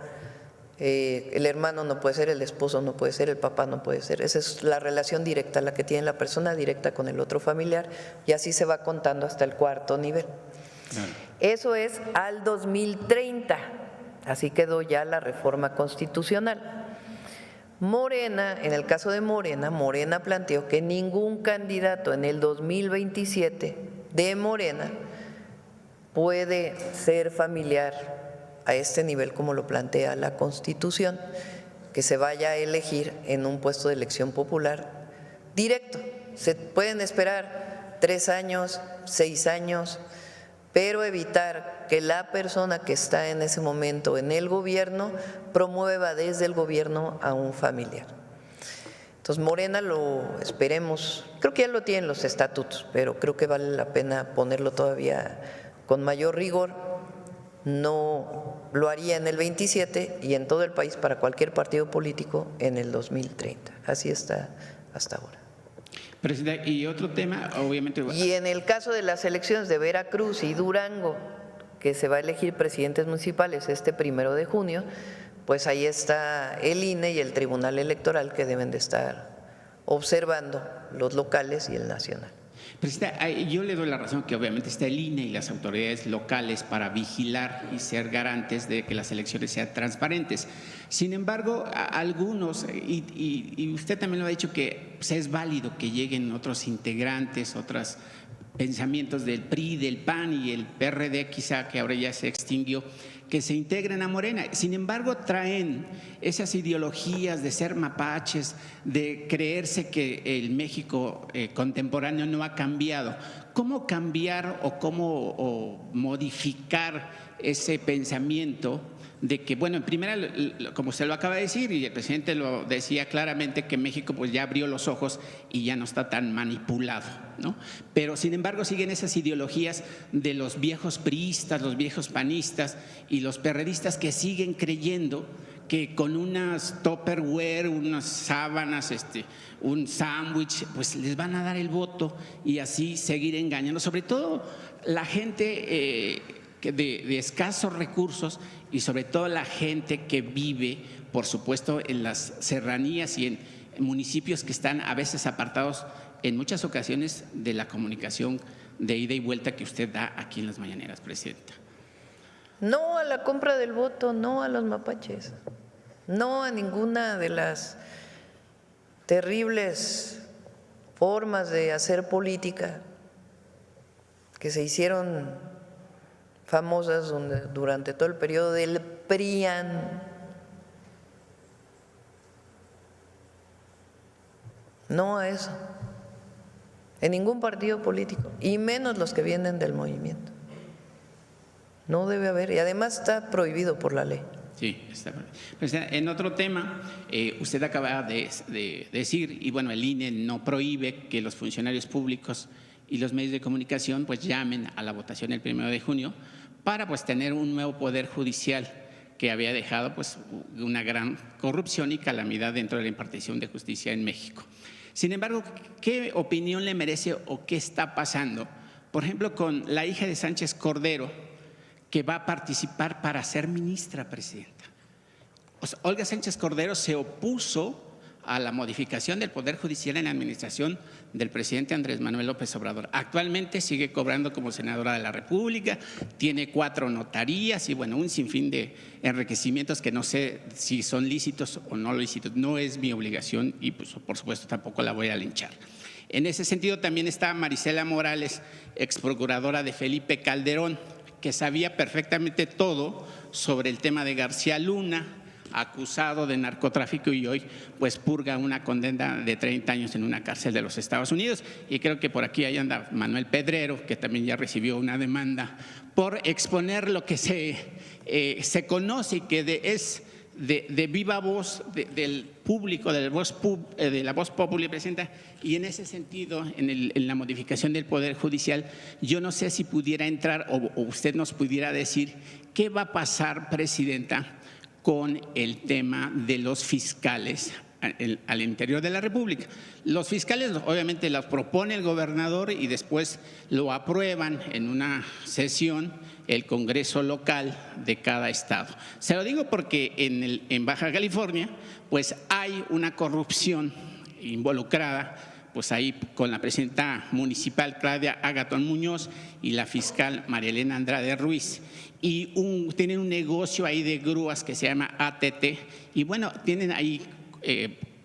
el hermano no puede ser, el esposo no puede ser, el papá no puede ser. Esa es la relación directa, la que tiene la persona directa con el otro familiar, y así se va contando hasta el 4.º nivel. Claro. Eso es al 2030, así quedó ya la reforma constitucional. Morena, en el caso de Morena, Morena planteó que ningún candidato en el 2027 de Morena puede ser familiar a este nivel como lo plantea la Constitución, que se vaya a elegir en un puesto de elección popular directo. Se pueden esperar 3 años, 6 años, pero evitar que la persona que está en ese momento en el gobierno promueva desde el gobierno a un familiar. Entonces, Morena lo esperemos, creo que ya lo tienen los estatutos, pero creo que vale la pena ponerlo todavía con mayor rigor. No lo haría en el 27 y en todo el país para cualquier partido político en el 2030. Así está hasta ahora. Presidenta, y otro tema, obviamente… Y en el caso de las elecciones de Veracruz y Durango, que se va a elegir presidentes municipales este 1 de junio, pues ahí está el INE y el Tribunal Electoral que deben de estar observando los locales y el nacional. Presidenta, yo le doy la razón que obviamente está el INE y las autoridades locales para vigilar y ser garantes de que las elecciones sean transparentes. Sin embargo, algunos, y usted también lo ha dicho, que pues, es válido que lleguen otros integrantes, otros pensamientos del PRI, del PAN y el PRD quizá, que ahora ya se extinguió, que se integren a Morena. Sin embargo, traen esas ideologías de ser mapaches, de creerse que el México contemporáneo no ha cambiado. ¿Cómo cambiar o cómo modificar ese pensamiento de que, bueno, en primera, como usted lo acaba de decir, y el presidente lo decía claramente, que México pues ya abrió los ojos y ya no está tan manipulado, ¿no? Pero sin embargo siguen esas ideologías de los viejos priistas, los viejos panistas y los perredistas que siguen creyendo que con unas Tupperware, unas sábanas, un sándwich, pues les van a dar el voto y así seguir engañando, sobre todo la gente de escasos recursos y sobre todo la gente que vive, por supuesto, en las serranías y en municipios que están a veces apartados en muchas ocasiones de la comunicación de ida y vuelta que usted da aquí en las mañaneras, Presidenta. No a la compra del voto, no a los mapaches, no a ninguna de las terribles formas de hacer política que se hicieron famosas durante todo el periodo del PRIAN. No a eso, en ningún partido político, y menos los que vienen del movimiento. No debe haber, y además está prohibido por la ley. Sí, está prohibido. En otro tema, usted acaba de decir, y bueno, el INE no prohíbe que los funcionarios públicos y los medios de comunicación pues llamen a la votación el 1 de junio para pues tener un nuevo poder judicial que había dejado pues una gran corrupción y calamidad dentro de la impartición de justicia en México. Sin embargo, ¿qué opinión le merece o qué está pasando? Por ejemplo, con la hija de Sánchez Cordero, que va a participar para ser ministra, Presidenta. O sea, Olga Sánchez Cordero se opuso a la modificación del Poder Judicial en la administración del presidente Andrés Manuel López Obrador. Actualmente sigue cobrando como senadora de la República, tiene 4 notarías y bueno, un sinfín de enriquecimientos que no sé si son lícitos o no lícitos. No es mi obligación y pues, por supuesto tampoco la voy a linchar. En ese sentido también está Marisela Morales, ex procuradora de Felipe Calderón, que sabía perfectamente todo sobre el tema de García Luna, acusado de narcotráfico y hoy pues purga una condena de 30 años en una cárcel de los Estados Unidos. Y creo que por aquí ahí anda Manuel Pedrero, que también ya recibió una demanda por exponer lo que se conoce y que es de viva voz del público, de la voz popular, presidenta. Y en ese sentido, en la modificación del Poder Judicial, yo no sé si pudiera entrar o usted nos pudiera decir qué va a pasar, presidenta, con el tema de los fiscales al interior de la República. Los fiscales obviamente los propone el gobernador y después lo aprueban en una sesión el Congreso local de cada estado. Se lo digo porque en Baja California pues hay una corrupción involucrada, pues ahí con la presidenta municipal Claudia Agatón Muñoz y la fiscal María Elena Andrade Ruiz. Y tienen un negocio ahí de grúas que se llama ATT y bueno, tienen ahí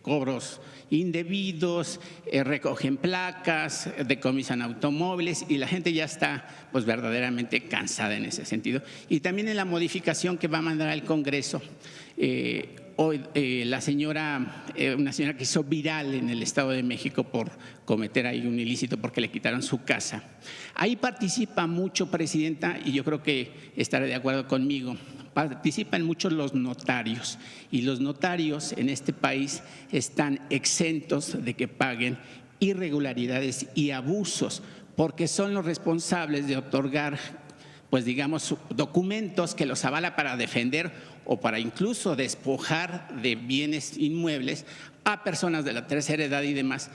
cobros indebidos, recogen placas, decomisan automóviles y la gente ya está pues verdaderamente cansada en ese sentido. Y también en la modificación que va a mandar al Congreso, hoy una señora que hizo viral en el Estado de México por cometer ahí un ilícito porque le quitaron su casa. Ahí participa mucho, presidenta, y yo creo que estará de acuerdo conmigo, participan mucho los notarios y los notarios en este país están exentos de que paguen irregularidades y abusos porque son los responsables de otorgar pues digamos documentos que los avala para defender o para incluso despojar de bienes inmuebles a personas de la tercera edad y demás.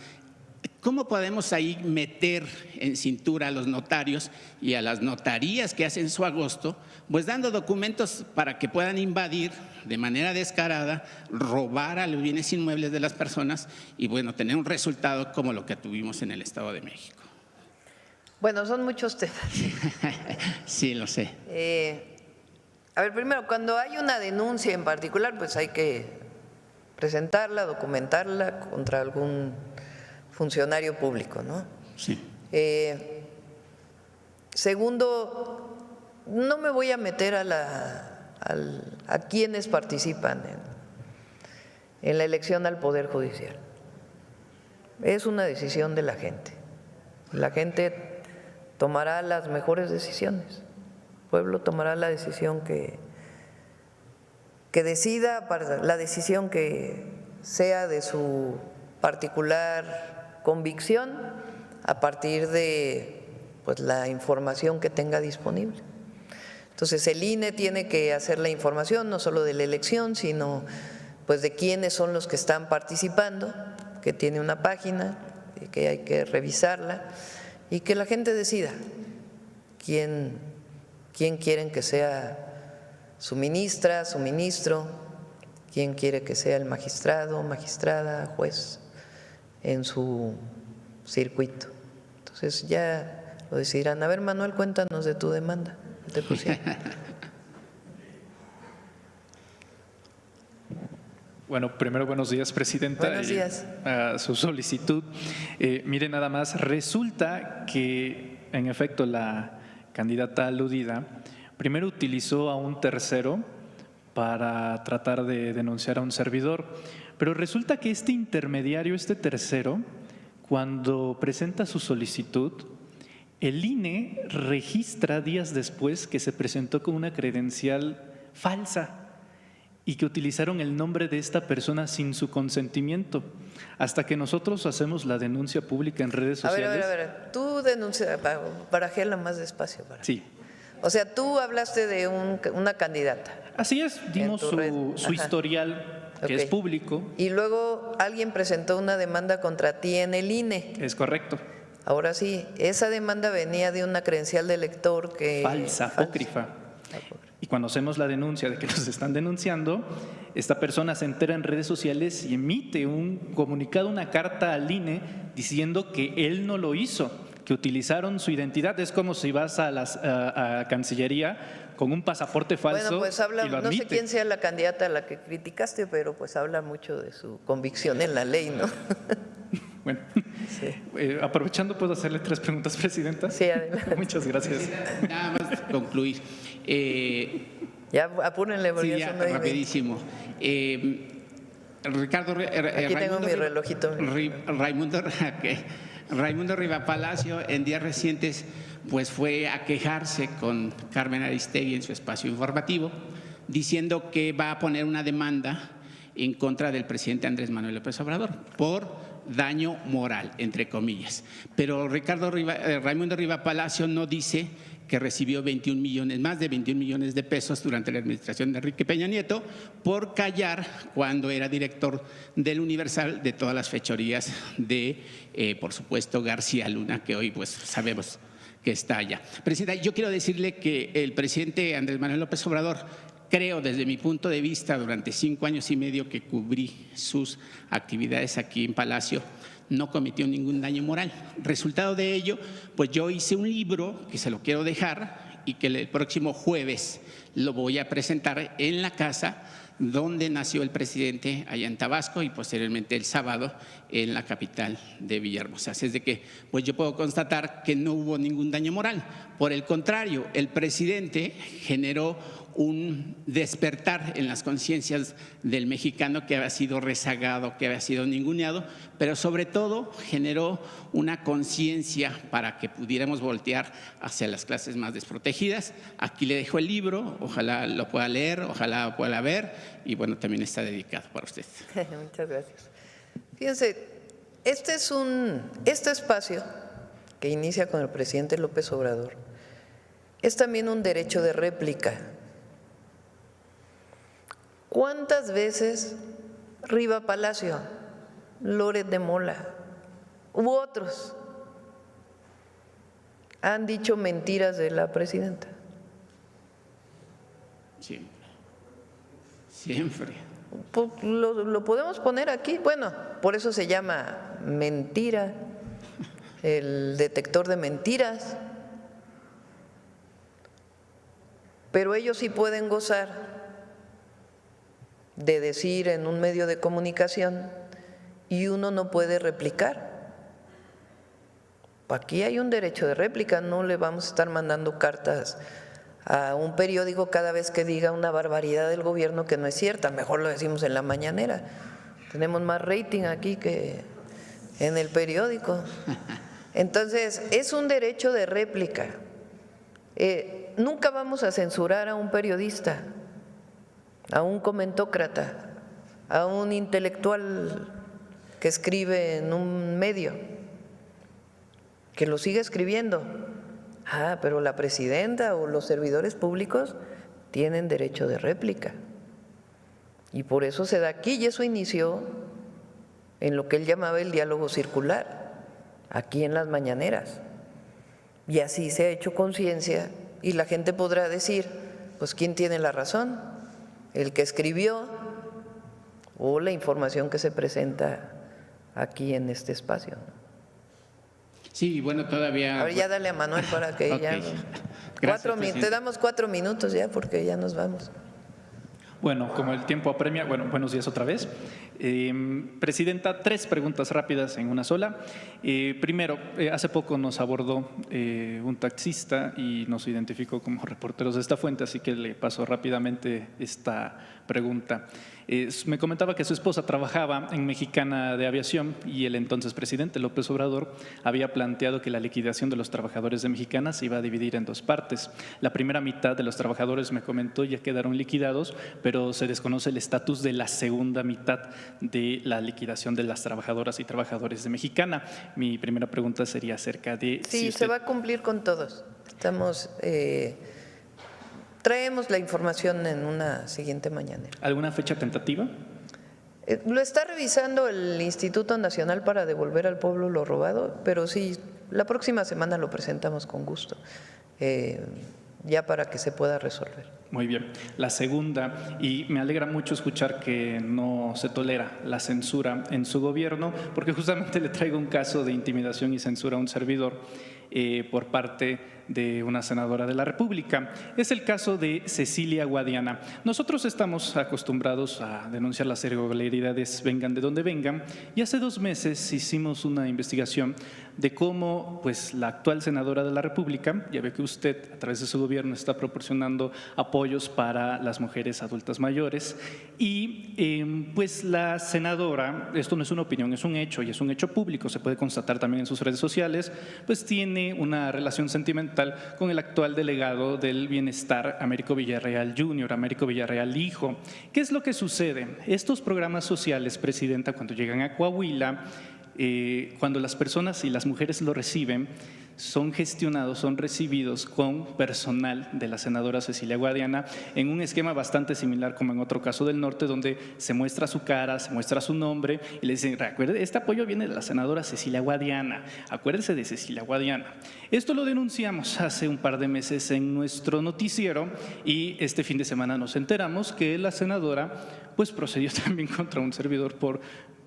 ¿Cómo podemos ahí meter en cintura a los notarios y a las notarías que hacen su agosto, pues dando documentos para que puedan invadir de manera descarada, robar a los bienes inmuebles de las personas y bueno, tener un resultado como lo que tuvimos en el Estado de México? Bueno, son muchos temas. Sí, lo sé. A ver, primero, cuando hay una denuncia en particular, pues hay que presentarla, documentarla contra algún funcionario público, ¿no? Sí. Segundo, no me voy a meter a quienes participan en la elección al Poder Judicial. Es una decisión de la gente. La gente tomará las mejores decisiones. El pueblo tomará la decisión que decida, la decisión que sea de su particular convicción a partir de pues, la información que tenga disponible. Entonces el INE tiene que hacer la información no solo de la elección, sino pues de quiénes son los que están participando, que tiene una página, que hay que revisarla y que la gente decida quién quieren que sea su ministra, su ministro, quién quiere que sea el magistrado, magistrada, juez en su circuito. Entonces ya lo decidirán. A ver, Manuel, cuéntanos de tu demanda. ¿Te pusieron? Bueno, primero buenos días, presidenta. Buenos días. A su solicitud. Mire, nada más, resulta que en efecto la candidata aludida primero utilizó a un tercero para tratar de denunciar a un servidor, pero resulta que este intermediario, este tercero, cuando presenta su solicitud, el INE registra días después que se presentó con una credencial falsa y que utilizaron el nombre de esta persona sin su consentimiento. Hasta que nosotros hacemos la denuncia pública en redes sociales. A ver, tú denuncias, barajéala más despacio. Sí. O sea, tú hablaste de una candidata. Así es, dimos su historial, que es público. Y luego alguien presentó una demanda contra ti en el INE. Es correcto. Ahora sí, esa demanda venía de una credencial de elector que… Falsa, apócrifa. Y cuando hacemos la denuncia de que nos están denunciando, esta persona se entera en redes sociales y emite un comunicado, una carta al INE diciendo que él no lo hizo, que utilizaron su identidad. Es como si vas a Cancillería con un pasaporte falso. Bueno, pues habla, y lo no sé admite. quién sea la candidata a la que criticaste, pero pues habla mucho de su convicción en la ley, ¿no? Bueno, Sí. Aprovechando, ¿puedo hacerle 3 preguntas, Presidenta? Sí, adelante. Muchas gracias. Nada más concluir. Ya apúrenle porque Sí, ya ya, son 9:20. rapidísimo. Ricardo, Aquí tengo mi relojito. Raimundo Riva Palacio en días recientes pues fue a quejarse con Carmen Aristegui en su espacio informativo, diciendo que va a poner una demanda en contra del presidente Andrés Manuel López Obrador por daño moral, entre comillas. Pero Raimundo Riva Palacio no dice que recibió más de 21 millones de pesos durante la administración de Enrique Peña Nieto por callar cuando era director del Universal de todas las fechorías de, por supuesto, García Luna, que hoy pues sabemos que está allá. Presidenta, yo quiero decirle que el presidente Andrés Manuel López Obrador, creo desde mi punto de vista, durante 5 años y medio que cubrí sus actividades aquí en Palacio, no cometió ningún daño moral. Resultado de ello, pues yo hice un libro que se lo quiero dejar y que el próximo jueves lo voy a presentar en la casa donde nació el presidente, allá en Tabasco, y posteriormente el sábado en la capital de Villahermosa. Así es de que pues yo puedo constatar que no hubo ningún daño moral. Por el contrario, el presidente generó un despertar en las conciencias del mexicano que había sido rezagado, que había sido ninguneado, pero sobre todo generó una conciencia para que pudiéramos voltear hacia las clases más desprotegidas. Aquí le dejo el libro, ojalá lo pueda leer, ojalá lo pueda ver, y bueno, también está dedicado para usted. Muchas gracias. Fíjense, este espacio que inicia con el presidente López Obrador es también un derecho de réplica. ¿Cuántas veces Riva Palacio, Loret de Mola u otros han dicho mentiras de la presidenta? Siempre. Siempre. Pues lo podemos poner aquí. Bueno, por eso se llama mentira, el detector de mentiras. Pero ellos sí pueden gozar de decir en un medio de comunicación y uno no puede replicar. Aquí hay un derecho de réplica, no le vamos a estar mandando cartas a un periódico cada vez que diga una barbaridad del gobierno que no es cierta, mejor lo decimos en la mañanera. Tenemos más rating aquí que en el periódico. Entonces, es un derecho de réplica. Nunca vamos a censurar a un periodista, a un comentócrata, a un intelectual que escribe en un medio, que lo siga escribiendo. Pero la presidenta o los servidores públicos tienen derecho de réplica. Y por eso se da aquí, y eso inició en lo que él llamaba el diálogo circular, aquí en las mañaneras. Y así se ha hecho conciencia, y la gente podrá decir, pues ¿quién tiene la razón? ¿El que escribió o la información que se presenta aquí en este espacio? Sí, bueno, todavía… Ahora ya dale a Manuel para que Okay. ya… Gracias, te damos 4 minutos ya porque ya nos vamos. Bueno, como el tiempo apremia, bueno, buenos días otra vez. Presidenta, 3 preguntas rápidas en una sola. Primero, hace poco nos abordó un taxista y nos identificó como reporteros de esta fuente, así que le paso rápidamente esta pregunta. Me comentaba que su esposa trabajaba en Mexicana de Aviación y el entonces presidente López Obrador había planteado que la liquidación de los trabajadores de Mexicana se iba a dividir en 2 partes. La primera mitad de los trabajadores, me comentó, ya quedaron liquidados, pero se desconoce el estatus de la segunda mitad de la liquidación de las trabajadoras y trabajadores de Mexicana. Mi primera pregunta sería acerca de… Sí, si usted… se va a cumplir con todos. Traemos la información en una siguiente mañanera. ¿Alguna fecha tentativa? Lo está revisando el Instituto Nacional para devolver al pueblo lo robado, pero sí, la próxima semana lo presentamos con gusto. ya para que se pueda resolver. Muy bien. La segunda, y me alegra mucho escuchar que no se tolera la censura en su gobierno, porque justamente le traigo un caso de intimidación y censura a un servidor por parte de una senadora de la República. Es el caso de Cecilia Guadiana. Nosotros estamos acostumbrados a denunciar las irregularidades, vengan de donde vengan, y hace 2 meses hicimos una investigación de cómo pues, la actual senadora de la República, ya ve que usted a través de su gobierno está proporcionando apoyos para las mujeres adultas mayores, y pues la senadora, esto no es una opinión, es un hecho, y es un hecho público, se puede constatar también en sus redes sociales, pues tiene una relación sentimental con el actual delegado del Bienestar, Américo Villarreal Jr., Américo Villarreal Hijo. ¿Qué es lo que sucede? Estos programas sociales, Presidenta, cuando llegan a Coahuila, cuando las personas y las mujeres lo reciben, son gestionados, son recibidos con personal de la senadora Cecilia Guadiana en un esquema bastante similar como en otro caso del norte, donde se muestra su cara, se muestra su nombre y le dicen, recuerde, este apoyo viene de la senadora Cecilia Guadiana, acuérdese de Cecilia Guadiana. Esto lo denunciamos hace un par de meses en nuestro noticiero y este fin de semana nos enteramos que la senadora pues procedió también contra un servidor por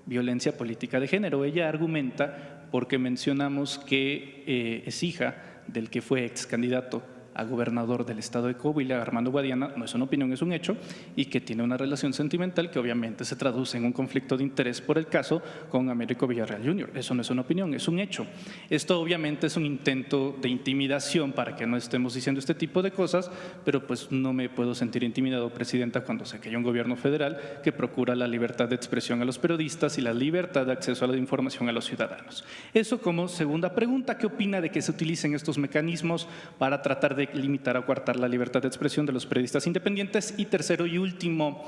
violencia política de género. Ella argumenta, porque mencionamos que es hija del que fue ex candidato a gobernador del estado de Coahuila, Armando Guadiana, no es una opinión, es un hecho, y que tiene una relación sentimental que obviamente se traduce en un conflicto de interés por el caso con Américo Villarreal Jr. Eso no es una opinión, es un hecho. Esto obviamente es un intento de intimidación para que no estemos diciendo este tipo de cosas, pero pues no me puedo sentir intimidado, Presidenta, cuando sé que hay un gobierno federal que procura la libertad de expresión a los periodistas y la libertad de acceso a la información a los ciudadanos. Eso como segunda pregunta. ¿Qué opina de que se utilicen estos mecanismos para tratar de limitar o coartar la libertad de expresión de los periodistas independientes? Y tercero y último,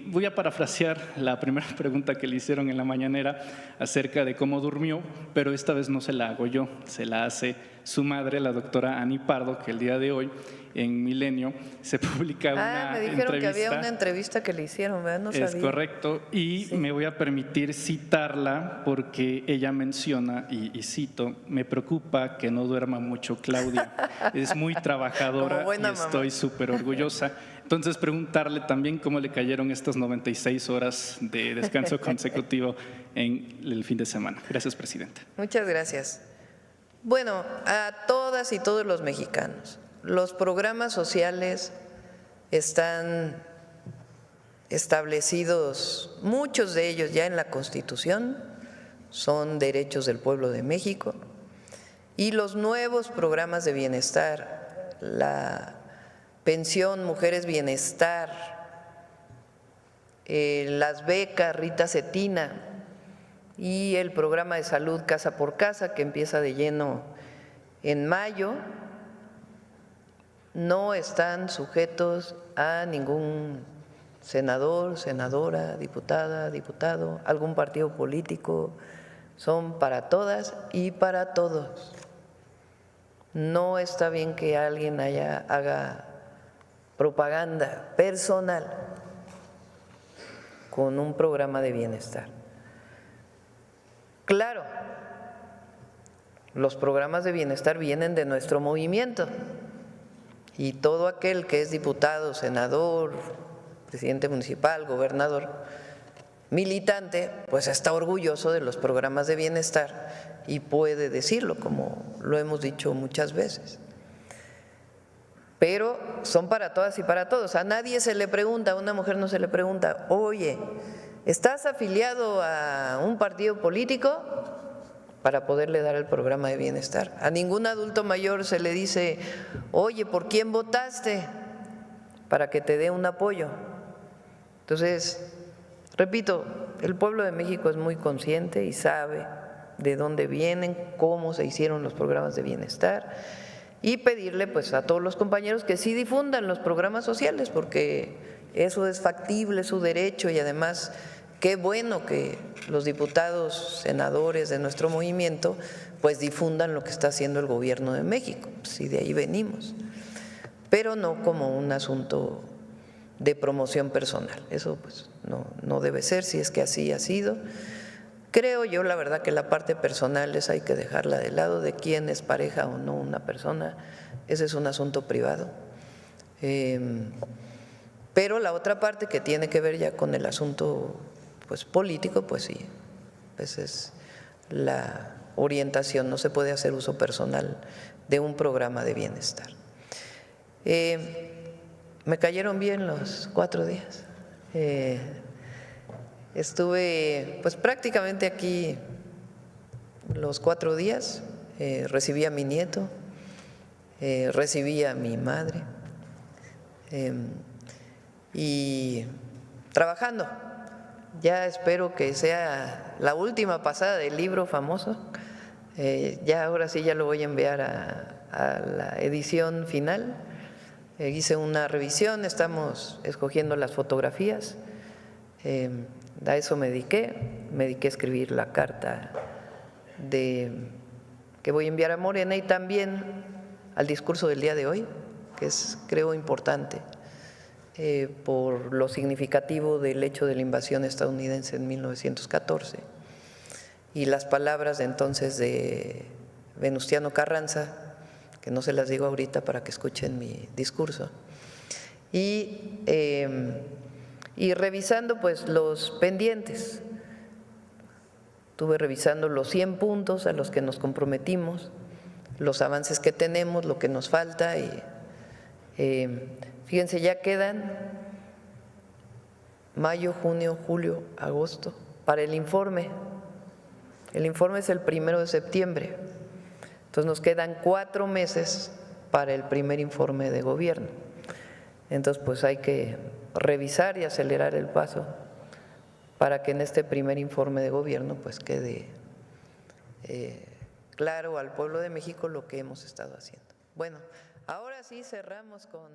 voy a parafrasear la primera pregunta que le hicieron en la mañanera acerca de cómo durmió, pero esta vez no se la hago yo, se la hace su madre, la doctora Ani Pardo, que el día de hoy en Milenio se publica una me dijeron entrevista. que había una entrevista que le hicieron, ¿verdad? No sabía. Es correcto, y sí, me voy a permitir citarla porque ella menciona, y cito, me preocupa que no duerma mucho Claudia, es muy trabajadora y estoy súper orgullosa. Entonces preguntarle también cómo le cayeron estas 96 horas de descanso consecutivo en el fin de semana. Gracias, Presidenta. Muchas gracias. Bueno, a todas y todos los mexicanos, los programas sociales están establecidos, muchos de ellos ya en la Constitución, son derechos del pueblo de México, y los nuevos programas de bienestar, la pensión Mujeres Bienestar, las becas Rita Cetina y el programa de salud Casa por Casa, que empieza de lleno en mayo, no están sujetos a ningún senador, senadora, diputada, diputado, algún partido político, son para todas y para todos. No está bien que alguien haga propaganda personal con un programa de bienestar. Claro, los programas de bienestar vienen de nuestro movimiento y todo aquel que es diputado, senador, presidente municipal, gobernador, militante, pues está orgulloso de los programas de bienestar y puede decirlo, como lo hemos dicho muchas veces. Pero son para todas y para todos. A nadie se le pregunta, a una mujer no se le pregunta, oye, ¿estás afiliado a un partido político? Para poderle dar el programa de bienestar. A ningún adulto mayor se le dice, oye, ¿por quién votaste? Para que te dé un apoyo. Entonces, repito, el pueblo de México es muy consciente y sabe de dónde vienen, cómo se hicieron los programas de bienestar, y pedirle pues a todos los compañeros que sí difundan los programas sociales, porque eso es factible, es su derecho, y además qué bueno que los diputados, senadores de nuestro movimiento pues difundan lo que está haciendo el gobierno de México, si de ahí venimos, pero no como un asunto de promoción personal. Eso pues no debe ser, si es que así ha sido. Creo yo, la verdad, que la parte personal esa hay que dejarla de lado, de quién es pareja o no una persona, ese es un asunto privado. Pero la otra parte que tiene que ver ya con el asunto pues, político, pues sí, pues es la orientación, no se puede hacer uso personal de un programa de bienestar. Me cayeron bien los 4 días. Estuve pues prácticamente aquí los 4 días, recibí a mi nieto, recibí a mi madre y trabajando. Ya espero que sea la última pasada del libro famoso. Ya ahora sí ya lo voy a enviar a la edición final. Hice una revisión, estamos escogiendo las fotografías. A eso me dediqué a escribir la carta que voy a enviar a Morena y también al discurso del día de hoy, que es, creo, importante por lo significativo del hecho de la invasión estadounidense en 1914 y las palabras de entonces de Venustiano Carranza, que no se las digo ahorita para que escuchen mi discurso, y revisando pues los pendientes. Estuve revisando los 100 puntos a los que nos comprometimos, los avances que tenemos, lo que nos falta y fíjense, ya quedan mayo, junio, julio, agosto para el informe. El informe es el 1 de septiembre, entonces nos quedan 4 meses para el primer informe de gobierno. Entonces pues hay que revisar y acelerar el paso para que en este primer informe de gobierno pues quede claro al pueblo de México lo que hemos estado haciendo. Bueno, ahora sí cerramos con